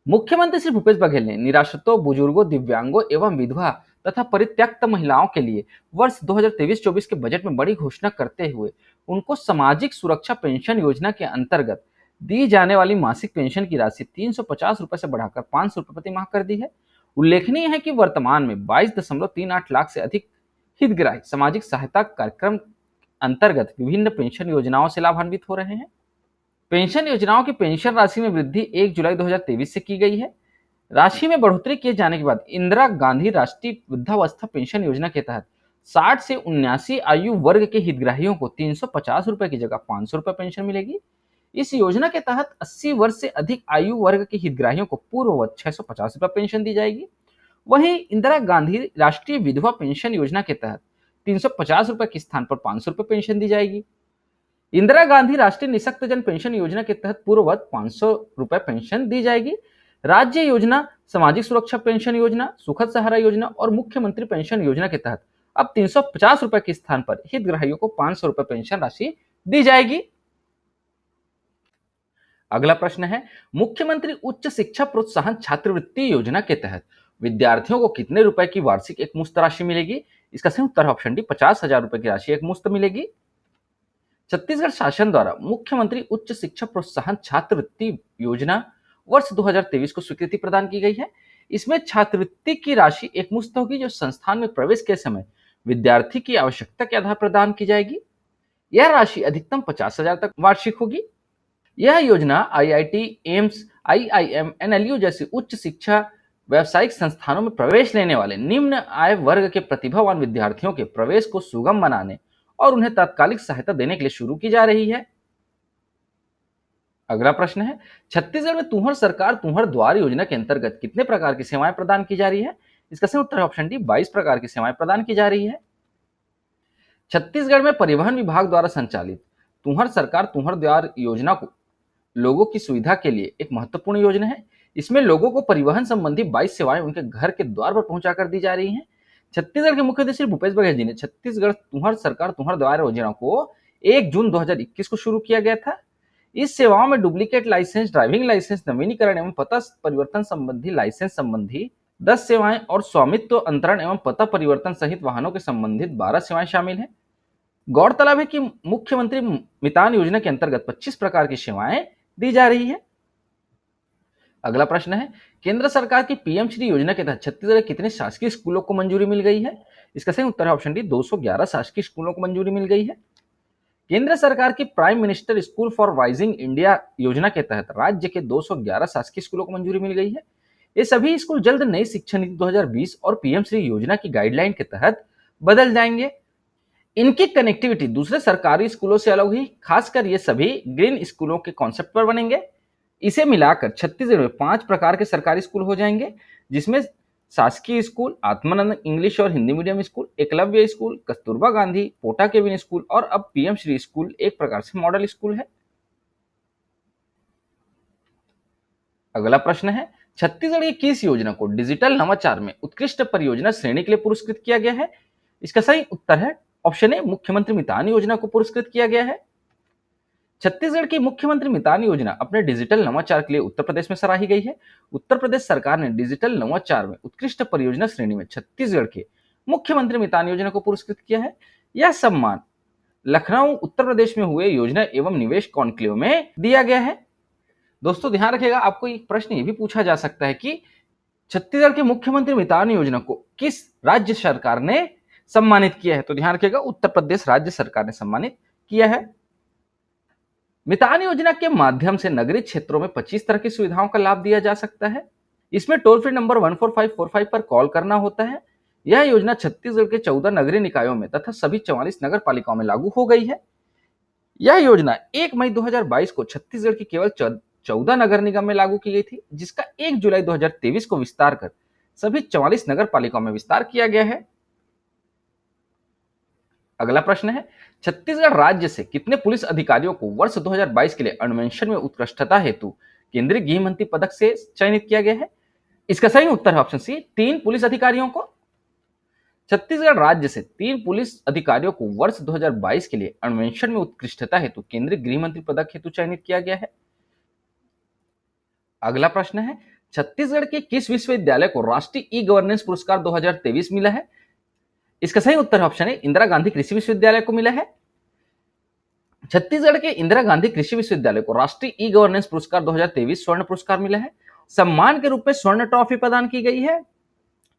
मुख्यमंत्री श्री भूपेश बघेल ने निराश्रितों, बुजुर्गों, दिव्यांगों एवं विधवा तथा परित्यक्त महिलाओं के लिए वर्ष 2023-24 के बजट में बड़ी घोषणा करते हुए उनको सामाजिक सुरक्षा पेंशन योजना के अंतर्गत दी जाने वाली मासिक पेंशन की राशि 350 रुपए से बढ़ाकर 500 रुपए प्रति माह कर दी है। उल्लेखनीय है कि वर्तमान में 22.38 लाख से अधिक हितग्राही सामाजिक सहायता कार्यक्रम अंतर्गत विभिन्न पेंशन योजनाओं से लाभान्वित हो रहे हैं। पेंशन योजनाओं की पेंशन राशि में वृद्धि 1 जुलाई 2023 से की गई है। राशि में बढ़ोतरी किए जाने के बाद इंदिरा गांधी राष्ट्रीय वृद्धावस्था पेंशन योजना के तहत 60 से 79 आयु वर्ग के हितग्राहियों को 350 रुपए की जगह 500 रुपए पेंशन मिलेगी। इस योजना के तहत 80 वर्ष से अधिक आयु वर्ग के हितग्राहियों को पूर्ववत 650 रुपए पेंशन दी जाएगी। वहीं इंदिरा गांधी राष्ट्रीय विधवा पेंशन योजना के तहत 350 रुपए के स्थान पर 500 रुपए पेंशन दी जाएगी। इंदिरा गांधी राष्ट्रीय निःशक्तजन पेंशन योजना के तहत पूर्ववत 500 रुपए पेंशन दी जाएगी। राज्य योजना, सामाजिक सुरक्षा पेंशन योजना, सुखद सहारा योजना और मुख्यमंत्री पेंशन योजना के तहत अब 350 रुपए के स्थान पर हितग्राहियों को 500 रुपए पेंशन राशि दी जाएगी। अगला प्रश्न है, मुख्यमंत्री उच्च शिक्षा प्रोत्साहन छात्रवृत्ति योजना के तहत विद्यार्थियों को कितने रुपए की वार्षिक एक मुश्त राशि मिलेगी? इसका सही उत्तर है ऑप्शन डी, 50,000 रुपए की राशि एक मुश्त मिलेगी। छत्तीसगढ़ शासन द्वारा मुख्यमंत्री उच्च शिक्षा प्रोत्साहन छात्रवृत्ति योजना वर्ष 2023 को स्वीकृति प्रदान की गई है। इसमें छात्रवृत्ति की राशि एक मुश्त होगी जो संस्थान में प्रवेश के समय विद्यार्थी की आवश्यकता के आधार पर प्रदान की जाएगी। यह राशि अधिकतम 50,000 तक वार्षिक होगी। यह योजना आईआईटी, एम्स, आईआईएम, एनएलयू जैसी उच्च शिक्षा व्यावसायिक संस्थानों में प्रवेश लेने वाले निम्न आय वर्ग के प्रतिभावान विद्यार्थियों के प्रवेश को सुगम बनाने और उन्हें तात्कालिक सहायता देने के लिए शुरू की जा रही है। अगला प्रश्न है, छत्तीसगढ़ में तुंहर सरकार तुंहर द्वार योजना के अंतर्गत कितने प्रकार की सेवाएं प्रदान की जा रही है? इसका सही उत्तर है ऑप्शन डी, 22 प्रकार की सेवाएं प्रदान की जा रही है। छत्तीसगढ़ में परिवहन विभाग द्वारा संचालित तुंहर सरकार तुंहर द्वार योजना को लोगों की सुविधा के लिए एक महत्वपूर्ण योजना है। इसमें लोगों को परिवहन संबंधी 22 सेवाएं उनके घर के द्वार पर पहुंचाकर दी जा रही हैं। छत्तीसगढ़ के मुख्यमंत्री श्री भूपेश बघेल जी ने छत्तीसगढ़ तुंहर सरकार तुंहर द्वार योजना को 1 जून 2021 को शुरू किया गया था। इस सेवाओं में डुप्लीकेट लाइसेंस, ड्राइविंग लाइसेंस, नवीनीकरण एवं पता परिवर्तन संबंधी लाइसेंस संबंधी 10 सेवाएं और स्वामित्व अंतरण एवं पता परिवर्तन सहित वाहनों के संबंधित 12 सेवाएं शामिल हैं। गौरतलब है कि मुख्यमंत्री मितान योजना के अंतर्गत 25 प्रकार की सेवाएं दी जा रही है। अगला प्रश्न है, केंद्र सरकार की पीएम श्री योजना के तहत छत्तीसगढ़ के कितने शासकीय स्कूलों को मंजूरी मिल गई है? इसका सही उत्तर है ऑप्शन डी, 211 शासकीय स्कूलों को मंजूरी मिल गई है। केंद्र सरकार की prime minister school for rising India योजना के तहत राज्य के 211 शासकीय स्कूलों को मंजूरी मिल गई है। ये सभी स्कूल जल्द नई शिक्षा नीति 2020 और पीएम श्री योजना की गाइडलाइन के तहत बदल जाएंगे। इनकी कनेक्टिविटी दूसरे सरकारी स्कूलों से अलग हुई, खासकर ये सभी ग्रीन स्कूलों के कॉन्सेप्ट पर बनेंगे। इसे मिलाकर छत्तीसगढ़ में 5 प्रकार के सरकारी स्कूल हो जाएंगे, जिसमें शासकीय स्कूल, आत्मानंद इंग्लिश और Hindi medium school, Eklavya school, Kasturba Gandhi, porta cabin school और अब पीएम श्री स्कूल एक प्रकार से मॉडल स्कूल है। अगला प्रश्न है, छत्तीसगढ़ की किस योजना को डिजिटल नवाचार में उत्कृष्ट परियोजना श्रेणी के लिए पुरस्कृत किया गया है? इसका सही उत्तर है ऑप्शन ए, मुख्यमंत्री मितान योजना को पुरस्कृत किया गया है। छत्तीसगढ़ की मुख्यमंत्री मितान योजना अपने डिजिटल नवाचार के लिए उत्तर प्रदेश में सराही गई है। उत्तर प्रदेश सरकार ने डिजिटल नवाचार में उत्कृष्ट परियोजना श्रेणी में छत्तीसगढ़ के मुख्यमंत्री मितान योजना को पुरस्कृत किया है। यह सम्मान लखनऊ उत्तर प्रदेश में हुए योजना एवं निवेश कॉन्क्लेव में दिया गया है। दोस्तों ध्यान रखिएगा, आपको एक प्रश्न ये भी पूछा जा सकता है कि छत्तीसगढ़ के मुख्यमंत्री मितान योजना को किस राज्य सरकार ने सम्मानित किया है? तो ध्यान रखिएगा, उत्तर प्रदेश राज्य सरकार ने सम्मानित किया है। मितान योजना के माध्यम से नगरीय क्षेत्रों में 25 तरह की सुविधाओं का लाभ दिया जा सकता है। इसमें टोल फ्री नंबर 14545 पर कॉल करना होता है। यह योजना छत्तीसगढ़ के 14 नगरीय निकायों में तथा सभी 44 नगर पालिकाओं में लागू हो गई है। यह योजना 1 मई 2022 को छत्तीसगढ़ की केवल 14 नगर निगम में लागू की गई थी, जिसका 1 जुलाई 2023 को विस्तार कर सभी 44 नगर पालिकाओं में विस्तार किया गया है। अगला प्रश्न है, छत्तीसगढ़ राज्य से कितने पुलिस अधिकारियों को वर्ष 2022 के लिए अन्वेषण में उत्कृष्टता हेतु केंद्रीय गृह मंत्री पदक से चयनित किया गया है? इसका सही उत्तर है ऑप्शन सी, 3 पुलिस अधिकारियों को। छत्तीसगढ़ राज्य से 3 पुलिस अधिकारियों को वर्ष 2022 के लिए अन्वेषण में उत्कृष्टता हेतु केंद्रीय गृह मंत्री पदक हेतु चयनित किया गया है। अगला प्रश्न है, छत्तीसगढ़ के किस विश्वविद्यालय को राष्ट्रीय ई गवर्नेंस पुरस्कार 2023 मिला है? इसका सही उत्तर ऑप्शन है, इंदिरा गांधी कृषि विश्वविद्यालय को मिला है। छत्तीसगढ़ के इंदिरा गांधी कृषि विश्वविद्यालय को राष्ट्रीय ई गवर्नेंस पुरस्कार 2023 स्वर्ण पुरस्कार मिला है। सम्मान के रूप में स्वर्ण ट्रॉफी प्रदान की गई है।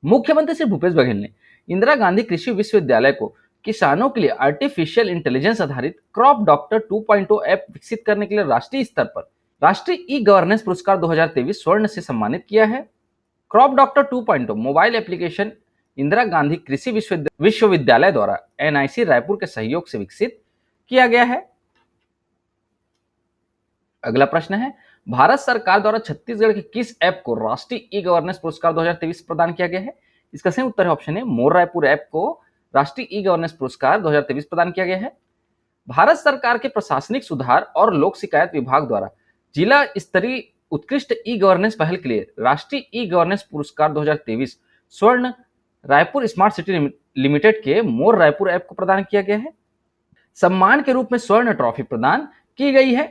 मुख्यमंत्री श्री भूपेश बघेल ने इंदिरा गांधी कृषि विश्वविद्यालय को किसानों के लिए आर्टिफिशियल इंटेलिजेंस आधारित क्रॉप डॉक्टर 2.0 ऐप विकसित करने के लिए राष्ट्रीय स्तर पर राष्ट्रीय ई गवर्नेंस पुरस्कार 2023 स्वर्ण से सम्मानित किया है। Crop doctor 2.0 mobile application Indira Gandhi कृषि विश्वविद्यालय द्वारा एनआईसी रायपुर के सहयोग से विकसित किया गया है। अगला प्रश्न है, भारत सरकार द्वारा छत्तीसगढ़ के किस ऐप को राष्ट्रीय ई गवर्नेंस पुरस्कार 2023 प्रदान किया गया है? इसका सही उत्तर है ऑप्शन है, मोर रायपुर ऐप को राष्ट्रीय ई गवर्नेंस पुरस्कार 2023 प्रदान किया गया है। भारत सरकार के प्रशासनिक सुधार और लोक शिकायत विभाग द्वारा जिला स्तरीय उत्कृष्ट ई गवर्नेंस पहल के लिए राष्ट्रीय ई गवर्नेंस पुरस्कार 2023 स्वर्ण रायपुर स्मार्ट सिटी लिमिटेड के मोर रायपुर ऐप को प्रदान किया गया है। सम्मान के रूप में स्वर्ण ट्रॉफी प्रदान की गई है।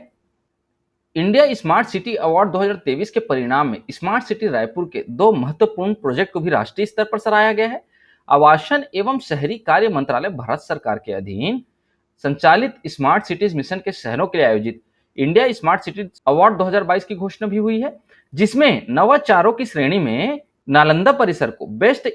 इंडिया स्मार्ट सिटी अवार्ड 2023 के परिणाम में स्मार्ट सिटी रायपुर के 2 महत्वपूर्ण प्रोजेक्ट को भी राष्ट्रीय स्तर पर सराहा गया है। आवासन एवं शहरी कार्य मंत्रालय भारत सरकार के अधीन संचालित स्मार्ट सिटीज मिशन के शहरों के लिए आयोजित इंडिया स्मार्ट सिटी अवार्ड 2022 की घोषणा भी हुई है, जिसमें नवाचारों की श्रेणी में नालंदा परिसर को बेस्ट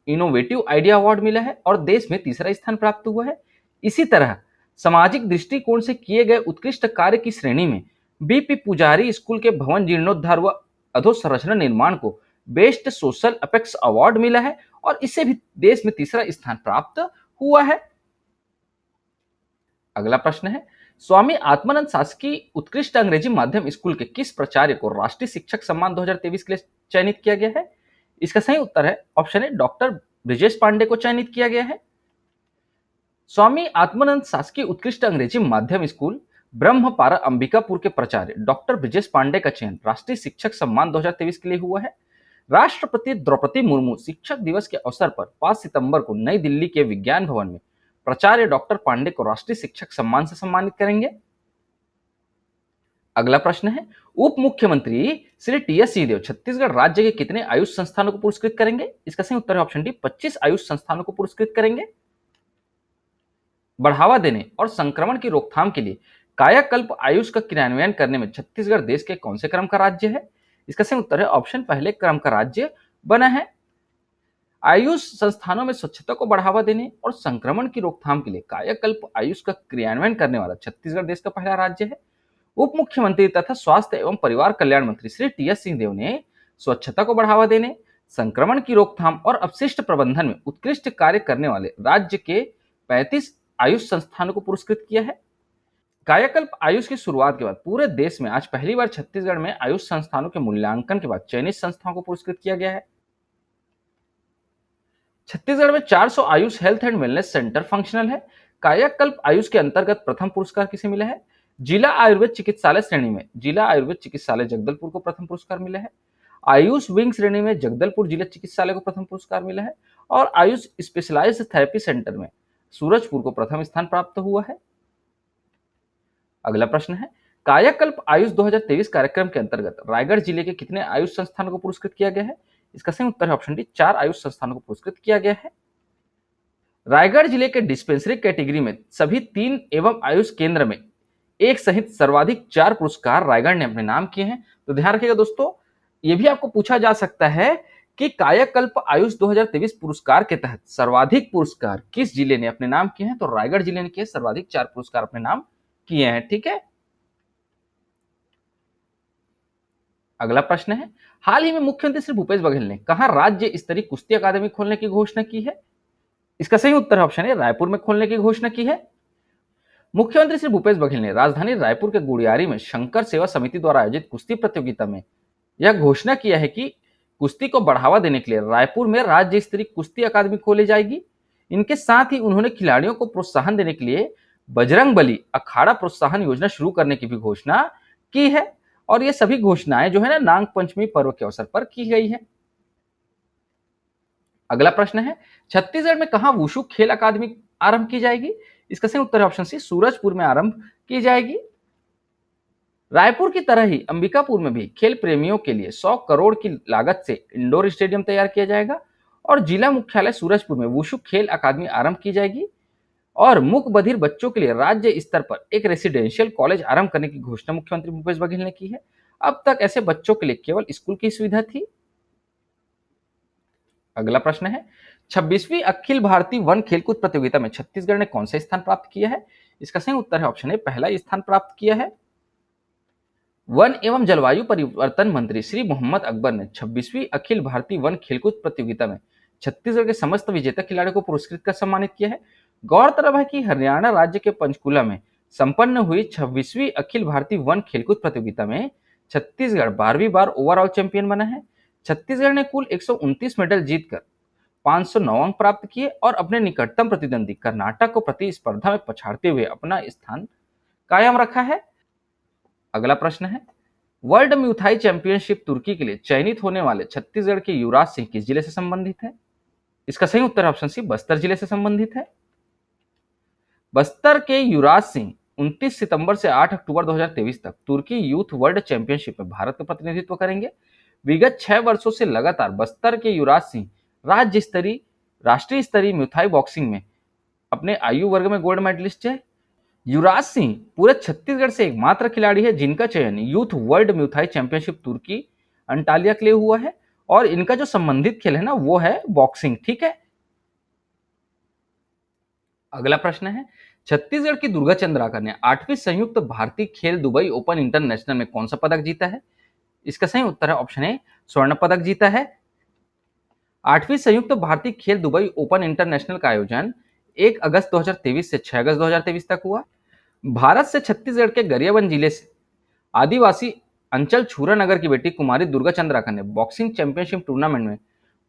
इनोवेटिव आइडिया अवार्ड मिला है और देश में 3रा स्थान प्राप्त हुआ है। इसी तरह सामाजिक दृष्टिकोण से किए गए उत्कृष्ट कार्य की श्रेणी में बीपी पुजारी स्कूल के भवन जीर्णोद्धार व अधोसंरचना निर्माण को बेस्ट सोशल अपेक्स अवार्ड मिला है और इससे भी देश में 3रा स्थान प्राप्त हुआ है। अगला प्रश्न है, स्वामी आत्मानंद शासकीय उत्कृष्ट अंग्रेजी माध्यम स्कूल के किस प्राचार्य को राष्ट्रीय शिक्षक सम्मान 2023 के लिए चयनित किया गया है? इसका सही उत्तर है ऑप्शन है, डॉक्टर ब्रिजेश पांडे को चयनित किया गया है। स्वामी आत्मानंद शासकीय उत्कृष्ट अंग्रेजी माध्यम स्कूल ब्रह्मपारा अंबिकापुर के प्राचार्य डॉक्टर ब्रिजेश पांडे का चयन राष्ट्रीय शिक्षक सम्मान 2023 के लिए हुआ है। राष्ट्रपति द्रौपदी मुर्मू शिक्षक दिवस के अवसर पर 5 सितंबर को नई दिल्ली के विज्ञान भवन में प्राचार्य डॉक्टर पांडे को राष्ट्रीय शिक्षक सम्मान से सम्मानित करेंगे। अगला प्रश्न है, उप मुख्यमंत्री श्री टीएस सिंहदेव छत्तीसगढ़ राज्य के कितने आयुष संस्थानों को पुरस्कृत करेंगे? इसका सही उत्तर है ऑप्शन डी, 25 आयुष संस्थानों को पुरस्कृत करेंगे। बढ़ावा देने और संक्रमण की रोकथाम के लिए कायाकल्प आयुष का क्रियान्वयन करने में छत्तीसगढ़ देश के कौन से क्रम का राज्य है? इसका सही उत्तर है ऑप्शन पहले क्रम का राज्य बना है। आयुष संस्थानों में स्वच्छता को बढ़ावा देने और संक्रमण की रोकथाम के लिए कायाकल्प आयुष का क्रियान्वयन करने वाला छत्तीसगढ़ देश का पहला राज्य है। उप मुख्यमंत्री तथा स्वास्थ्य एवं परिवार कल्याण मंत्री श्री टी.एस. सिंहदेव ने स्वच्छता को बढ़ावा देने, संक्रमण की रोकथाम और अपशिष्ट प्रबंधन में उत्कृष्ट कार्य करने वाले राज्य के 35 आयुष संस्थानों को पुरस्कृत किया है। कायाकल्प आयुष की शुरुआत के बाद पूरे देश में आज पहली बार छत्तीसगढ़ में आयुष संस्थानों के मूल्यांकन के बाद चयनित संस्थाओं को पुरस्कृत किया गया है। छत्तीसगढ़ में 400 Ayush health and wellness centre functional है। कायाकल्प आयुष के अंतर्गत प्रथम पुरस्कार किसे मिला है? जिला आयुर्वेद चिकित्सालय श्रेणी में जिला आयुर्वेद चिकित्सालय जगदलपुर को प्रथम पुरस्कार मिला है। आयुष विंग श्रेणी में जगदलपुर जिला चिकित्सालय को प्रथम पुरस्कार मिला है और आयुष स्पेशलाइज्ड थेरेपी सेंटर में सूरजपुर को प्रथम स्थान प्राप्त हुआ है। अगला प्रश्न है, कायाकल्प आयुष 2023 कार्यक्रम के अंतर्गत रायगढ़ जिले के कितने आयुष संस्थानों को पुरस्कृत किया गया है? इसका सही उत्तर है ऑप्शन डी, 4 आयुष संस्थानों को पुरस्कृत किया गया है। रायगढ़ जिले के डिस्पेंसरी कैटेगरी में सभी 3 एवं आयुष केंद्र में एक सहित सर्वाधिक 4 पुरस्कार रायगढ़ ने अपने नाम किए हैं। तो ध्यान रखिएगा दोस्तों, यह भी आपको पूछा जा सकता है कि कायाकल्प आयुष 2023 पुरस्कार के तहत सर्वाधिक पुरस्कार किस जिले ने अपने नाम किए हैं? तो रायगढ़ जिले ने किए सर्वाधिक 4 पुरस्कार अपने नाम किए हैं। ठीक है, अगला प्रश्न है, हाल ही में मुख्यमंत्री श्री भूपेश बघेल ने कहां राज्य स्तरीय कुश्ती अकादमी खोलने की घोषणा की है? इसका सही उत्तर ऑप्शन है रायपुर में खोलने की घोषणा की है। मुख्यमंत्री श्री भूपेश बघेल ने राजधानी रायपुर के गुड़ियारी में शंकर सेवा समिति द्वारा आयोजित कुश्ती प्रतियोगिता में यह घोषणा किया है कि कुश्ती को बढ़ावा देने के लिए रायपुर में राज्य स्तरीय कुश्ती अकादमी खोली जाएगी। इनके साथ ही उन्होंने खिलाड़ियों को प्रोत्साहन देने के लिए बजरंग बली अखाड़ा प्रोत्साहन योजना शुरू करने की भी घोषणा की है और ये सभी घोषणाएं जो है ना नाग पंचमी पर्व के अवसर पर की गई है। अगला प्रश्न है, छत्तीसगढ़ में कहां वुशु खेल अकादमी आरंभ की जाएगी? इसका सही उत्तर है ऑप्शन सी, सूरजपुर में आरंभ की जाएगी। रायपुर की तरह ही अंबिकापुर में भी खेल प्रेमियों के लिए 100 करोड़ की लागत से इंडोर स्टेडियम तैयार किया जाएगा और जिला मुख्यालय सूरजपुर में वुशु खेल अकादमी आरंभ की जाएगी और मूक बधिर बच्चों के लिए राज्य स्तर पर एक रेसिडेंशियल कॉलेज आरंभ करने की घोषणा मुख्यमंत्री भूपेश बघेल ने की है। अब तक ऐसे बच्चों के लिए केवल स्कूल की सुविधा थी। अगला प्रश्न है, 26वीं अखिल भारतीय वन खेलकूद प्रतियोगिता में छत्तीसगढ़ ने कौन सा स्थान प्राप्त किया है? इसका सही उत्तर है ऑप्शन ए, पहला स्थान प्राप्त किया है। वन एवं जलवायु परिवर्तन मंत्री श्री मोहम्मद अकबर ने 26वीं अखिल भारतीय वन खेलकूद प्रतियोगिता में छत्तीसगढ़ के समस्त विजेता खिलाड़ियों को पुरस्कृत कर सम्मानित किया है। गौरतलब है कि हरियाणा राज्य के पंचकुला में संपन्न हुई 26वीं अखिल भारतीय वन खेलकूद प्रतियोगिता में छत्तीसगढ़ 12वीं बार ओवरऑल चैंपियन बना है। छत्तीसगढ़ ने कुल 129 मेडल जीतकर 509 अंक प्राप्त किए और अपने निकटतम प्रतिद्वंदी कर्नाटक को प्रतिस्पर्धा में पछाड़ते हुए अपना स्थान कायम रखा है। अगला प्रश्न है, वर्ल्ड म्यूथाई चैंपियनशिप तुर्की के लिए चयनित होने वाले छत्तीसगढ़ के युवराज सिंह किस जिले से संबंधित है? इसका सही उत्तर ऑप्शन सी, बस्तर जिले से संबंधित है। बस्तर के युवराज सिंह 29 सितंबर से 8 अक्टूबर 2023 तक तुर्की यूथ वर्ल्ड चैंपियनशिप में भारत का प्रतिनिधित्व करेंगे। विगत 6 वर्षों से लगातार बस्तर के युवराज सिंह राज्य स्तरीय राष्ट्रीय स्तरीय म्यूथाई बॉक्सिंग में अपने आयु वर्ग में गोल्ड मेडलिस्ट है। युवराज सिंह पूरे छत्तीसगढ़ से एकमात्र खिलाड़ी है जिनका चयन यूथ वर्ल्ड म्यूथाई चैंपियनशिप तुर्की अंटालिया के लिए हुआ है और इनका जो संबंधित खेल है ना वो है बॉक्सिंग। ठीक है, अगला प्रश्न है, छत्तीसगढ़ की दुर्गा चंद्राकर ने 8वीं संयुक्त भारतीय खेल दुबई ओपन इंटरनेशनल में कौन सा पदक जीता है? इसका सही उत्तर है ऑप्शन ए, स्वर्ण पदक जीता है। 8वीं संयुक्त भारतीय खेल दुबई ओपन इंटरनेशनल का आयोजन 1 अगस्त 2023 से 6 अगस्त 2023 तक हुआ। भारत से छत्तीसगढ़ के गरियाबंद जिले से आदिवासी अंचल छूरा नगर की बेटी कुमारी दुर्गा चंद्राकर ने बॉक्सिंग चैंपियनशिप टूर्नामेंट में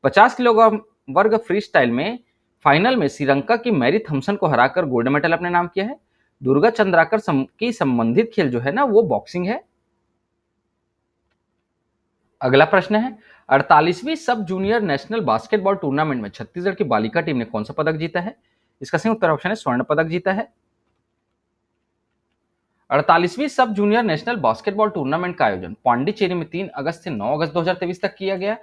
50 किलोग्राम वर्ग फ्री स्टाइल में फाइनल में श्रीलंका की मैरी थॉम्सन को हराकर गोल्ड मेडल अपने नाम किया है। दुर्गा चंद्राकर की संबंधित खेल जो है ना वो बॉक्सिंग है। अगला प्रश्न है, 48वीं सब जूनियर नेशनल बास्केटबॉल टूर्नामेंट में छत्तीसगढ़ की बालिका टीम ने कौन सा पदक जीता है? इसका सही उत्तर ऑप्शन है स्वर्ण पदक जीता है। 48वीं सब जूनियर नेशनल बास्केटबॉल टूर्नामेंट का आयोजन पांडिचेरी में 3 अगस्त से 9 अगस्त 2023 तक किया गया।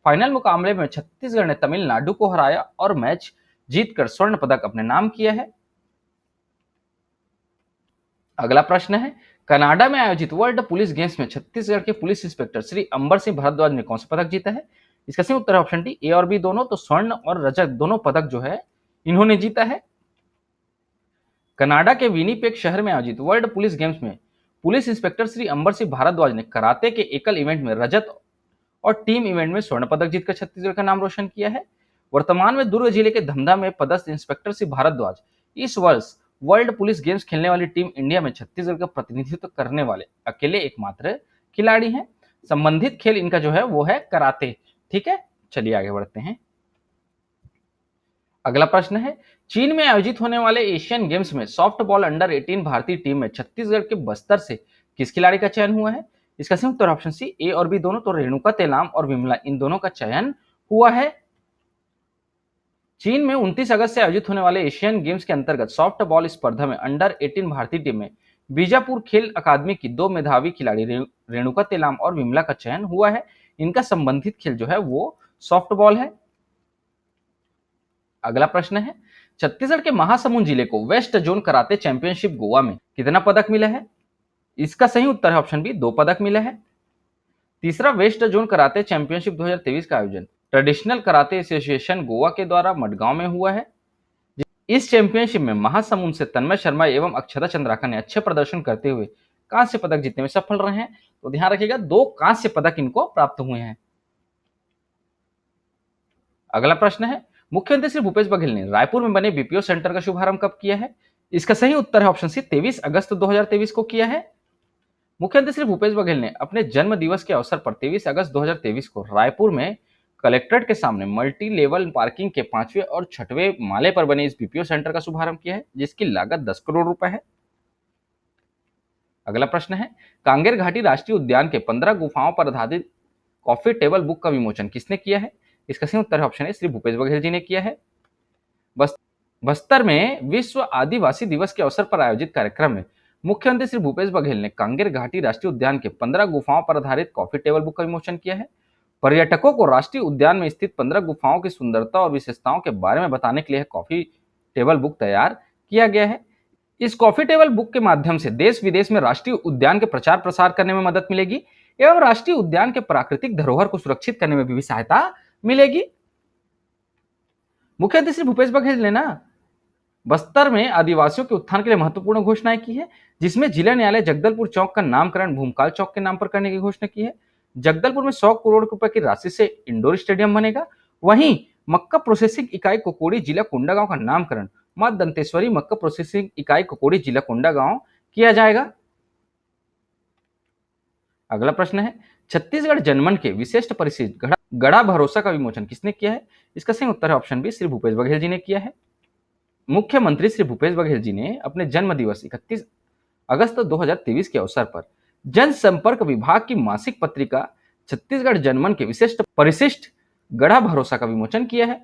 फाइनल मुकाबले में छत्तीसगढ़ ने तमिलनाडु को हराया और मैच जीतकर स्वर्ण पदक अपने नाम किया है। अगला प्रश्न है, कनाडा में आयोजित वर्ल्ड पुलिस गेम्स में छत्तीसगढ़ के पुलिस इंस्पेक्टर श्री अंबर सिंह भारद्वाज ने कौन सा पदक जीता है? इसका सही उत्तर है ऑप्शन डी, ए और बी दोनों। तो स्वर्ण और रजत दोनों पदक जो है इन्होंने जीता है। कनाडा के विनीपेग शहर में आयोजित वर्ल्ड पुलिस गेम्स में पुलिस इंस्पेक्टर श्री अंबर सिंह भारद्वाज ने कराते के एकल इवेंट में रजत और टीम इवेंट में स्वर्ण पदक जीतकर छत्तीसगढ़ का नाम रोशन किया है। वर्तमान में दुर्ग जिले के धमधा में पदस्थ इंस्पेक्टर श्री भारद्वाज इस वर्ष वर्ल्ड पुलिस गेम्स खेलने वाली टीम इंडिया में छत्तीसगढ़ का प्रतिनिधित्व करने वाले अकेले एकमात्र खिलाड़ी हैं। संबंधित खेल इनका जो है वो है कराते। ठीक है, चलिए आगे बढ़ते हैं। अगला प्रश्न है, चीन में आयोजित होने वाले एशियन गेम्स में सॉफ्टबॉल अंडर 18 भारतीय टीम में छत्तीसगढ़ के बस्तर से किस खिलाड़ी का चयन हुआ है? इसका सही उत्तर ऑप्शन सी, ए और बी दोनों। तो रेणुका तेलाम और विमला इन दोनों का चयन हुआ है। चीन में 29 अगस्त से आयोजित होने वाले एशियन गेम्स के अंतर्गत सॉफ्टबॉल स्पर्धा में अंडर 18 भारतीय टीम में बीजापुर खेल अकादमी की दो मेधावी खिलाड़ी रेणुका तेलाम और विमला का चयन हुआ है। इनका संबंधित खेल जो है वो सॉफ्टबॉल है। अगला प्रश्न है, छत्तीसगढ़ के महासमुंद जिले को वेस्ट जोन कराते चैंपियनशिप गोवा में कितना पदक मिला है? इसका सही उत्तर है ऑप्शन बी, 2 पदक मिला है। तीसरा वेस्ट जोन कराते चैंपियनशिप 2023 का आयोजन ट्रेडिशनल कराते एसोसिएशन गोवा के द्वारा मडगांव में हुआ है। इस चैंपियनशिप में महासमुंद से तन्मय शर्मा एवं अक्षता चंद्राकर ने अच्छे प्रदर्शन करते हुए कांस्य पदक जीतने में सफल रहे हैं। तो ध्यान रखिएगा, 2 कांस्य पदक इनको प्राप्त हुए हैं। अगला प्रश्न है, मुख्यमंत्री श्री भूपेश बघेल ने रायपुर में बने बीपीओ सेंटर का शुभारंभ कब किया है? इसका सही उत्तर है ऑप्शन सी, 23 अगस्त 2023 को किया है। मुख्यमंत्री श्री भूपेश बघेल ने अपने जन्म दिवस के अवसर पर 23 अगस्त 2023 को रायपुर में कलेक्ट्रेट के सामने मल्टी लेवल पार्किंग के 5वें और 6वें माले पर बने इस बीपीओ सेंटर का शुभारंभ किया है, जिसकी लागत 10 करोड़ रुपए है। अगला प्रश्न है, कांगेर घाटी राष्ट्रीय उद्यान के 15 गुफाओं पर आधारित कॉफी टेबल बुक का विमोचन किसने किया है? इसका सही उत्तर ऑप्शन है, श्री भूपेश बघेल जी ने किया है। बस्तर में विश्व आदिवासी दिवस के अवसर पर आयोजित कार्यक्रम में मुख्यमंत्री श्री भूपेश बघेल ने कांगेर घाटी राष्ट्रीय उद्यान के 15 गुफाओं पर आधारित कॉफी टेबल बुक का विमोचन किया है। पर्यटकों को राष्ट्रीय उद्यान में स्थित 15 गुफाओं की सुंदरता और विशेषताओं के बारे में बताने के लिए कॉफी टेबल बुक तैयार किया गया है। इस कॉफी टेबल बुक के माध्यम से देश विदेश में राष्ट्रीय उद्यान के प्रचार प्रसार करने में मदद मिलेगी एवं राष्ट्रीय उद्यान के प्राकृतिक धरोहर को सुरक्षित करने में भी सहायता मिलेगी। मुख्यमंत्री श्री भूपेश बघेल ने ना बस्तर में आदिवासियों के उत्थान के लिए महत्वपूर्ण घोषणाएं की है, जिसमें जिला न्यायालय जगदलपुर चौक का नामकरण भूमकाल चौक के नाम पर करने की घोषणा की है। जगदलपुर में 100 करोड़ रुपए की राशि से इंडोर स्टेडियम बनेगा। वहीं मक्का प्रोसेसिंग इकाई कोकोड़ी जिला कोंडागांव का नामकरण मां दंतेश्वरी मक्का प्रोसेसिंग इकाई कोकोड़ी जिला कोंडागांव किया जाएगा। अगला प्रश्न है, छत्तीसगढ़ जनमन के विशिष्ट परिशिष्ट गड़ा भरोसा का विमोचन किसने किया है? इसका सही उत्तर है ऑप्शन बी, श्री भूपेश बघेल जी ने किया है। मुख्यमंत्री श्री भूपेश बघेल जी ने अपने जन्म दिवस 31 अगस्त 2023 के अवसर पर जनसंपर्क विभाग की मासिक पत्रिका छत्तीसगढ़ जनमन के विशिष्ट परिशिष्ट गढ़ा भरोसा का विमोचन किया है।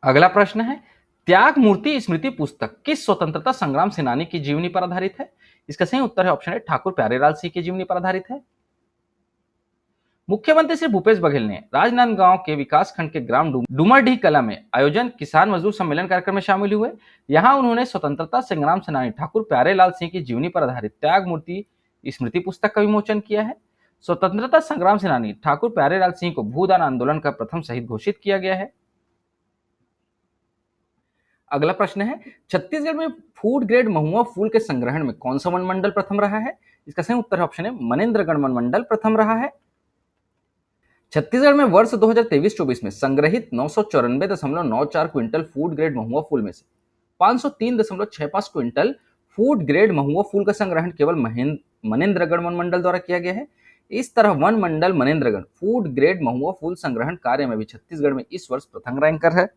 अगला प्रश्न है, त्याग मूर्ति स्मृति पुस्तक किस स्वतंत्रता संग्राम सेनानी की जीवनी पर आधारित है? इसका सही उत्तर है ऑप्शन है, ठाकुर प्यारेलाल सिंह की जीवनी पर आधारित है। मुख्यमंत्री श्री भूपेश बघेल ने राजनांदगांव के विकास खंड के ग्राम डुमरडीह कला में आयोजन किसान मजदूर सम्मेलन कार्यक्रम में शामिल हुए। यहां उन्होंने स्वतंत्रता संग्राम सेनानी ठाकुर प्यारेलाल सिंह की जीवनी पर आधारित त्याग मूर्ति स्मृति पुस्तक का विमोचन किया है। स्वतंत्रता संग्राम सेनानी ठाकुर प्यारेलाल सिंह को भूदान आंदोलन का प्रथम शहीद घोषित किया गया है। अगला प्रश्न है, छत्तीसगढ़ में फूड ग्रेड महुआ फूल के संग्रहण में कौन सा वन मंडल प्रथम रहा है? इसका सही उत्तर ऑप्शन है, मनेन्द्रगढ़ वन मंडल प्रथम रहा है। छत्तीसगढ़ में वर्ष 2023-24 में संग्रहित 994.94 क्विंटल फूड ग्रेड महुआ फूल में से 503.65 क्विंटल फूड ग्रेड महुआ फूल का संग्रहण केवल मनेन्द्रगढ़ वन मंडल द्वारा किया गया है। इस तरह वन मंडल मनेन्द्रगढ़ फूड ग्रेड महुआ फूल संग्रहण कार्य में भी छत्तीसगढ़ में इस वर्ष प्रथम रैंकर है।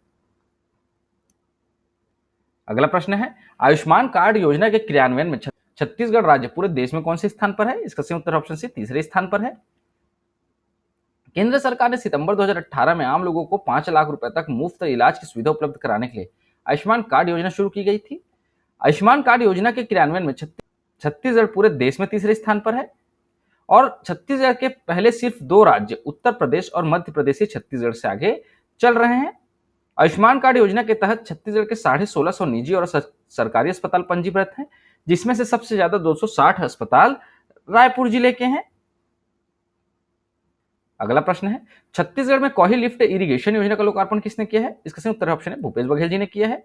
अगला प्रश्न है, आयुष्मान कार्ड योजना के क्रियान्वयन में छत्तीसगढ़ राज्य पूरे देश में कौन से स्थान पर है? इसका सही उत्तर ऑप्शन सी, तीसरे स्थान पर है। केंद्र सरकार ने सितंबर 2018 में आम लोगों को 5 लाख रुपए तक मुफ्त इलाज की सुविधा उपलब्ध कराने के लिए आयुष्मान कार्ड योजना शुरू की गई थी। आयुष्मान कार्ड योजना के क्रियान्वयन में छत्तीसगढ़ पूरे देश में तीसरे स्थान पर है और छत्तीसगढ़ के पहले सिर्फ 2 राज्य उत्तर प्रदेश और मध्य प्रदेश ही छत्तीसगढ़ से आगे चल रहे हैं। आयुष्मान कार्ड योजना के तहत छत्तीसगढ़ के 1650 निजी और सरकारी अस्पताल पंजीकृत हैं, जिसमें से सबसे ज्यादा 260 अस्पताल रायपुर जिले के हैं। अगला प्रश्न है, छत्तीसगढ़ में कोही लिफ्ट इरिगेशन योजना का लोकार्पण किसने किया है? इसका सही उत्तर ऑप्शन है भूपेश बघेल जी ने किया है।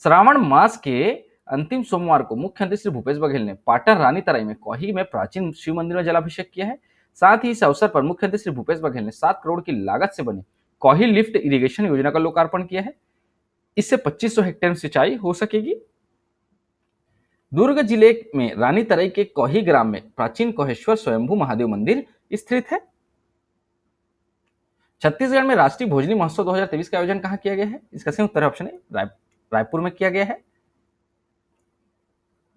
श्रावण मास के अंतिम सोमवार को मुख्यमंत्री श्री भूपेश बघेल ने पाटन रानीतराई में कोही में प्राचीन शिव मंदिर में जलाभिषेक किया है। साथ ही इस अवसर पर मुख्यमंत्री श्री भूपेश बघेल ने 7 करोड़ की लागत से बनी कोही लिफ्ट इरिगेशन योजना का लोकार्पण किया है। इससे 2500 हेक्टेयर सिंचाई हो सकेगी। दुर्ग जिले में रानीतराई के कोही ग्राम में प्राचीन कोहेश्वर स्वयंभू महादेव मंदिर स्थित है। छत्तीसगढ़ में राष्ट्रीय भोजनी महोत्सव 2023 का आयोजन कहां किया गया है? इसका सही उत्तर ऑप्शन है रायपुर में किया गया है।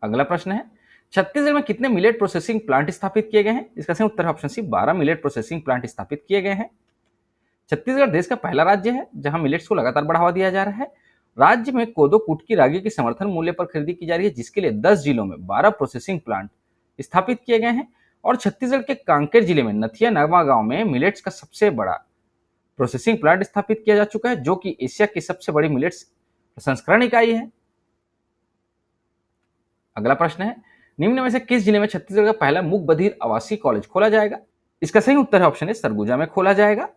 अगला प्रश्न है, छत्तीसगढ़ में कितने मिलेट प्रोसेसिंग प्लांट स्थापित किए गए हैं? इसका सही उत्तर option C 12 millet processing plant स्थापित किए गए हैं। छत्तीसगढ़ देश का पहला राज्य है जहां मिलेट्स को लगातार बढ़ावा दिया जा रहा है। राज्य में कोदो कुटकी रागी की समर्थन मूल्य पर खरीदी की जा रही है, जिसके लिए 10 जिलों में 12 प्रोसेसिंग प्लांट स्थापित किए गए हैं। और छत्तीसगढ़ के कांकेर जिले में नथिया नगमा गांव में मिलेट्स का सबसे बड़ा प्रोसेसिंग प्लांट स्थापित किया जा चुका है, जो कि एशिया की सबसे बड़ी मिलेट्स प्रसंस्करण इकाई है। अगला प्रश्न है, निम्न में से किस जिले में छत्तीसगढ़ का पहला मूक बधिर आवासीय कॉलेज खोला जाएगा? इसका सही उत्तर है ऑप्शन है सरगुजा में खोला जाएगा।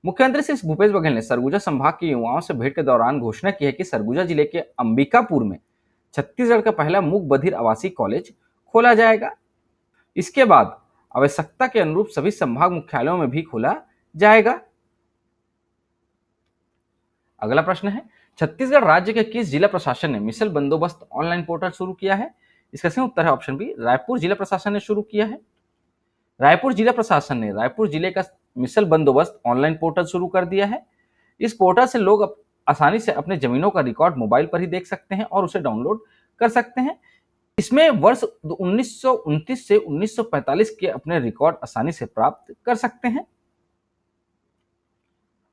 मुख्यमंत्री श्री भूपेश बघेल ने सरगुजा संभाग के युवाओं से भेंट के दौरान घोषणा की है कि सरगुजा जिले के अंबिकापुर में छत्तीसगढ़ का पहला मूक बधिर आवासीय कॉलेज खोला जाएगा। इसके बाद आवश्यकता के अनुरूप सभी संभाग मुख्यालयों में भी खोला जाएगा। अगला प्रश्न है, छत्तीसगढ़ राज्य के किस जिला प्रशासन ने मिसल बंदोबस्त ऑनलाइन पोर्टल शुरू किया है? इसका सही उत्तर है ऑप्शन बी रायपुर जिला प्रशासन ने शुरू किया है। रायपुर जिला प्रशासन ने रायपुर जिले का मिसल बंदोबस्त ऑनलाइन पोर्टल शुरू कर दिया है। इस पोर्टल से लोग आसानी से अपने जमीनों का रिकॉर्ड मोबाइल पर ही देख सकते हैं और उसे डाउनलोड कर सकते हैं। इसमें वर्ष 1929 से 1945 के अपने रिकॉर्ड आसानी से प्राप्त कर सकते हैं।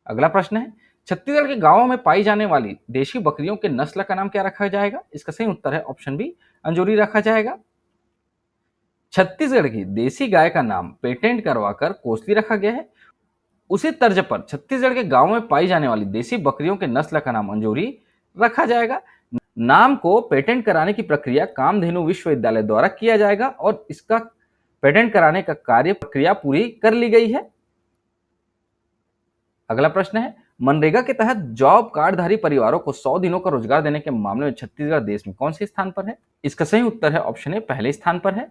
अगला प्रश्न है, छत्तीसगढ़ के गांवों में पाई जाने वाली देशी बकरियों के नस्ल का नाम क्या रखा जाएगा? इसका सही उत्तर है ऑप्शन बी अंजोरी रखा जाएगा। छत्तीसगढ़ की देसी गाय का नाम पेटेंट करवाकर कोसली रखा गया है। उसी तर्ज पर छत्तीसगढ़ के गांवों में पाई जाने वाली देसी बकरियों के नस्ल का नाम अंजोरी रखा जाएगा। नाम को पेटेंट कराने की प्रक्रिया कामधेनु विश्वविद्यालय द्वारा किया जाएगा और इसका पेटेंट कराने का कार्य प्रक्रिया पूरी कर ली गई है। अगला प्रश्न है, मनरेगा के तहत जॉब कार्डधारी परिवारों को 100 दिनों का रोजगार देने के मामले में छत्तीसगढ़ देश में कौन से स्थान पर है? इसका सही उत्तर है ऑप्शन ए पहले स्थान पर है।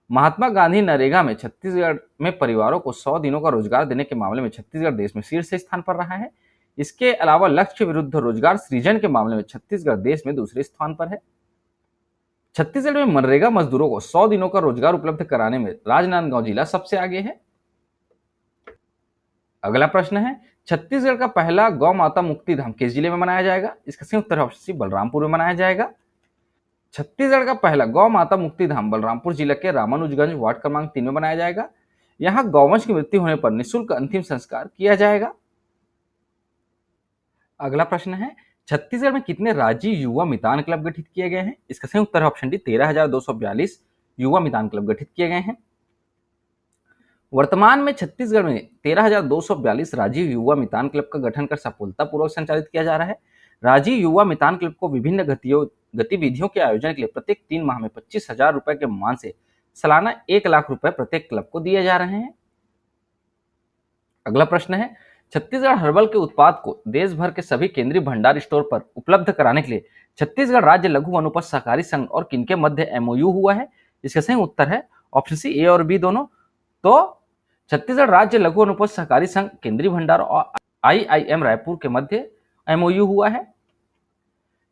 महात्मा गांधी नरेगा में छत्तीसगढ़ में परिवारों को 100 दिनों का रोजगार देने के मामले में छत्तीसगढ़ देश में शीर्ष स्थान पर रहा है। इसके अलावा लक्ष्य विरुद्ध रोजगार सृजन के मामले में छत्तीसगढ़ देश में दूसरे स्थान पर है। छत्तीसगढ़ में मनरेगा मजदूरों को 100 दिनों का रोजगार उपलब्ध कराने में राजनांदगांव जिला सबसे आगे है। अगला प्रश्न है, छत्तीसगढ़ का पहला गौ माता मुक्ति धाम किस जिले में मनाया जाएगा? इसका सही उत्तर ऑप्शन सी बलरामपुर में मनाया जाएगा। छत्तीसगढ़ का पहला गौ माता मुक्ति धाम बलरामपुर जिले के रामानुजगंज वार्ड क्रमांक 3 में बनाया जाएगा। यहां गौवंश की मृत्यु होने पर निःशुल्क अंतिम संस्कार किया जाएगा। अगला प्रश्न है, छत्तीसगढ़ में कितने राज्य युवा मितान क्लब गठित किए गए हैं? इसका सही उत्तर ऑप्शन डी 13,242 युवा मितान क्लब गठित किए गए हैं। वर्तमान में छत्तीसगढ़ में 13,242 राजीव युवा मितान क्लब का गठन कर सफलतापूर्वक संचालित किया जा रहा है। राजीव युवा मितान क्लब को विभिन्न गतिविधियों के आयोजन के लिए प्रत्येक 3 माह में 25,000 रुपए के मान से सालाना 1 लाख रुपए प्रत्येक क्लब को दिए जा रहे हैं। अगला प्रश्न है, छत्तीसगढ़ हर्बल के उत्पाद को देश भर के सभी केंद्रीय भंडार स्टोर पर उपलब्ध कराने के लिए छत्तीसगढ़ राज्य लघु वनोपज सहकारी संघ और किनके मध्य एमओयू हुआ है? इसका सही उत्तर है ऑप्शन सी ए और बी दोनों। तो छत्तीसगढ़ राज्य लघु वनोपज सहकारी संघ, केंद्रीय भंडार और आईआईएम रायपुर के मध्य एमओयू हुआ है।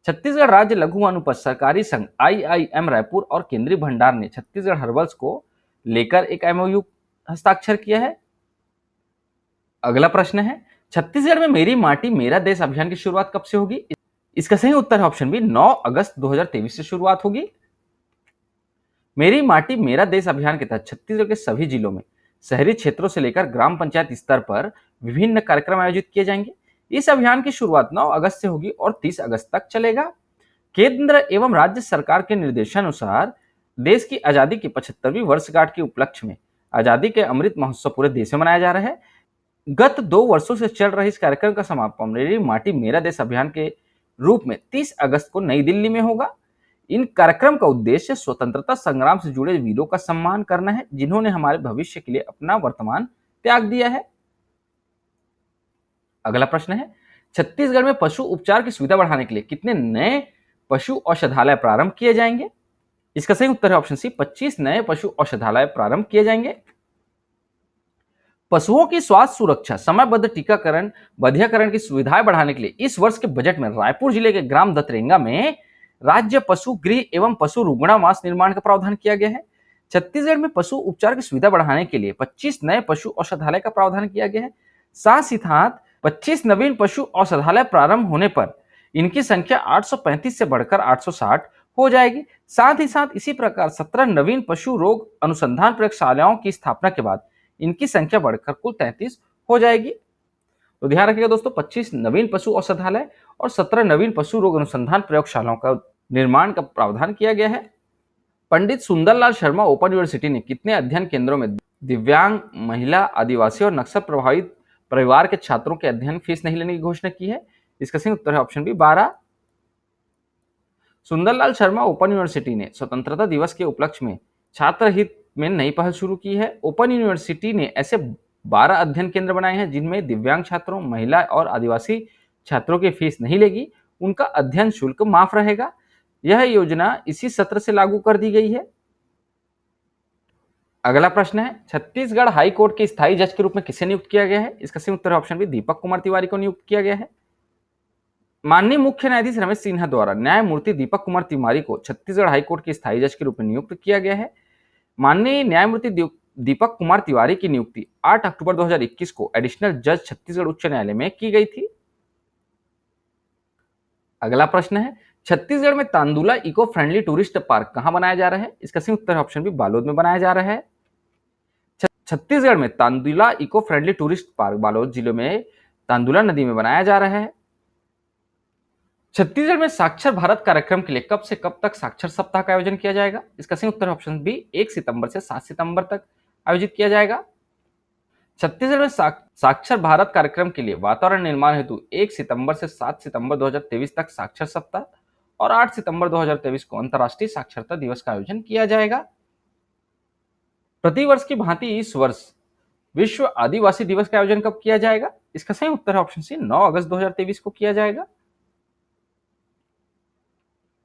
छत्तीसगढ़ राज्य लघु वनोपज सहकारी संघ, आईआईएम रायपुर और केंद्रीय भंडार ने छत्तीसगढ़ हर्बल्स को लेकर एक एमओयू हस्ताक्षर किया है। अगला प्रश्न है, छत्तीसगढ़ में मेरी माटी मेरा देश अभियान की शुरुआत कब से होगी? इसका सही उत्तर है ऑप्शन बी 9 अगस्त 2023 से शुरुआत होगी। मेरी माटी मेरा देश अभियान के तहत छत्तीसगढ़ के सभी जिलों में शहरी क्षेत्रों से लेकर ग्राम पंचायत स्तर पर विभिन्न कार्यक्रम आयोजित किए जाएंगे। इस अभियान की शुरुआत 9 अगस्त से होगी और 30 अगस्त तक चलेगा। केंद्र एवं राज्य सरकार के निर्देशानुसार देश की आजादी की 75वीं वर्षगांठ के उपलक्ष्य में आजादी के अमृत महोत्सव पूरे देश में मनाया जा रहा है। गत 2 वर्षों से चल रहे इस कार्यक्रम का समापन मेरी माटी मेरा देश अभियान के रूप में 30 अगस्त को नई दिल्ली में होगा। इन कार्यक्रम का उद्देश्य स्वतंत्रता संग्राम से जुड़े वीरों का सम्मान करना है, जिन्होंने हमारे भविष्य के लिए अपना वर्तमान त्याग दिया है। अगला प्रश्न है, छत्तीसगढ़ में पशु उपचार की सुविधा बढ़ाने के लिए कितने नए पशु औषधालय प्रारंभ किए जाएंगे? इसका सही उत्तर है ऑप्शन सी, 25 नए पशु औषधालय प्रारंभ किए जाएंगे। पशुओं की स्वास्थ्य सुरक्षा, समयबद्ध टीकाकरण, बधियाकरण की सुविधाएं बढ़ाने के लिए इस वर्ष के बजट में रायपुर जिले के ग्राम दतरेंगा में राज्य पशु गृह एवं पशु रुग्णावास निर्माण का प्रावधान किया गया है। छत्तीसगढ़ में पशु उपचार की सुविधा बढ़ाने के लिए 25 नए पशु औषधालय का प्रावधान किया गया है। साथ ही साथ 25 नवीन पशु औषधालय प्रारंभ होने पर इनकी संख्या 835 से बढ़कर 860 हो जाएगी। साथ ही साथ इसी प्रकार 17 नवीन पशु रोग अनुसंधान प्रयोगशालाओं की स्थापना के बाद इनकी संख्या बढ़कर कुल 33 हो जाएगी। तो ध्यान रखिएगा दोस्तों, 25 नवीन पशु औषधालय और 17 नवीन पशु रोग अनुसंधान प्रयोगशालाओं का निर्माण का प्रावधान किया गया है। पंडित सुंदरलाल शर्मा ओपन यूनिवर्सिटी ने कितने अध्ययन केंद्रों में दिव्यांग, महिला, आदिवासी और नक्सल प्रभावित परिवार के छात्रों के अध्ययन फीस नहीं लेने की घोषणा की है? इसका सही उत्तर है option B, 12। Sundarlal Sharma Open University ने स्वतंत्रता दिवस के उपलक्ष्य में छात्र हित में नई पहल शुरू की है। ओपन यूनिवर्सिटी ने ऐसे 12 अध्ययन केंद्र बनाए हैं जिनमें दिव्यांग छात्रों, महिला और आदिवासी छात्रों की फीस नहीं लेगी, उनका अध्ययन शुल्क माफ रहेगा। यह योजना इसी सत्र से लागू कर दी गई है। अगला प्रश्न है, छत्तीसगढ़ हाई कोर्ट के स्थायी जज के रूप में किसे नियुक्त किया गया है? इसका सही उत्तर है ऑप्शन बी, दीपक कुमार तिवारी को नियुक्त किया गया है। माननीय मुख्य न्यायाधीश रमेश सिन्हा द्वारा न्यायमूर्ति दीपक कुमार तिवारी को छत्तीसगढ़ हाईकोर्ट के स्थायी जज के रूप में नियुक्त किया गया है। माननीय न्यायमूर्ति दीपक कुमार तिवारी की नियुक्ति 8 अक्टूबर 2021 को एडिशनल जज छत्तीसगढ़ उच्च न्यायालय में की गई थी। अगला प्रश्न है, छत्तीसगढ़ में Tandula eco friendly tourist park कहां बनाया जा रहा है? इसका सही उत्तर है ऑप्शन बी, बालोद में बनाया जा रहा है। छत्तीसगढ़ में Tandula eco friendly tourist park Balod जिले में तांदुला नदी में बनाया जा रहा है। छत्तीसगढ़ में साक्षर भारत कार्यक्रम के लिए कब से कब तक साक्षर सप्ताह का आयोजन किया जाएगा? इसका सही उत्तर है ऑप्शन बी, 1 सितंबर से 7 सितंबर तक आयोजित किया जाएगा। छत्तीसगढ़ में साक्षर भारत कार्यक्रम के लिए वातावरण निर्माण हेतु 1 सितंबर से 7 सितंबर 2023 तक साक्षर सप्ताह और 8 सितंबर 2023 को अंतर्राष्ट्रीय साक्षरता दिवस का आयोजन किया जाएगा। प्रतिवर्ष की भांति इस वर्ष विश्व आदिवासी दिवस का आयोजन कब किया जाएगा? इसका सही उत्तर है ऑप्शन सी, 9 अगस्त 2023 को किया जाएगा।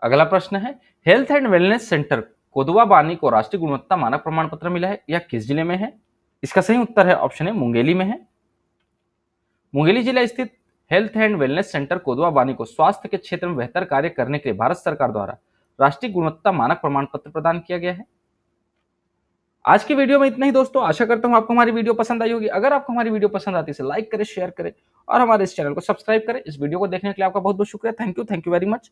अगला प्रश्न है, हेल्थ एंड वेलनेस सेंटर कोदवा बानी को राष्ट्रीय गुणवत्ता मानक प्रमाण पत्र मिला है, यह किस जिले में है? इसका सही उत्तर है ऑप्शन है, मुंगेली में है। मुंगेली जिला स्थित हेल्थ एंड वेलनेस सेंटर कोदवा बानी को स्वास्थ्य के क्षेत्र में बेहतर कार्य करने के लिए भारत सरकार द्वारा राष्ट्रीय गुणवत्ता मानक प्रमाण पत्र प्रदान किया गया है। आज की वीडियो में इतना ही दोस्तों, आशा करता हूं आपको हमारी वीडियो पसंद आई होगी। अगर आपको हमारी वीडियो पसंद आती है तो लाइक करें, शेयर करें और हमारे इस चैनल को सब्सक्राइब करें। इस वीडियो को देखने के लिए आपका बहुत बहुत शुक्रिया। Thank you very much.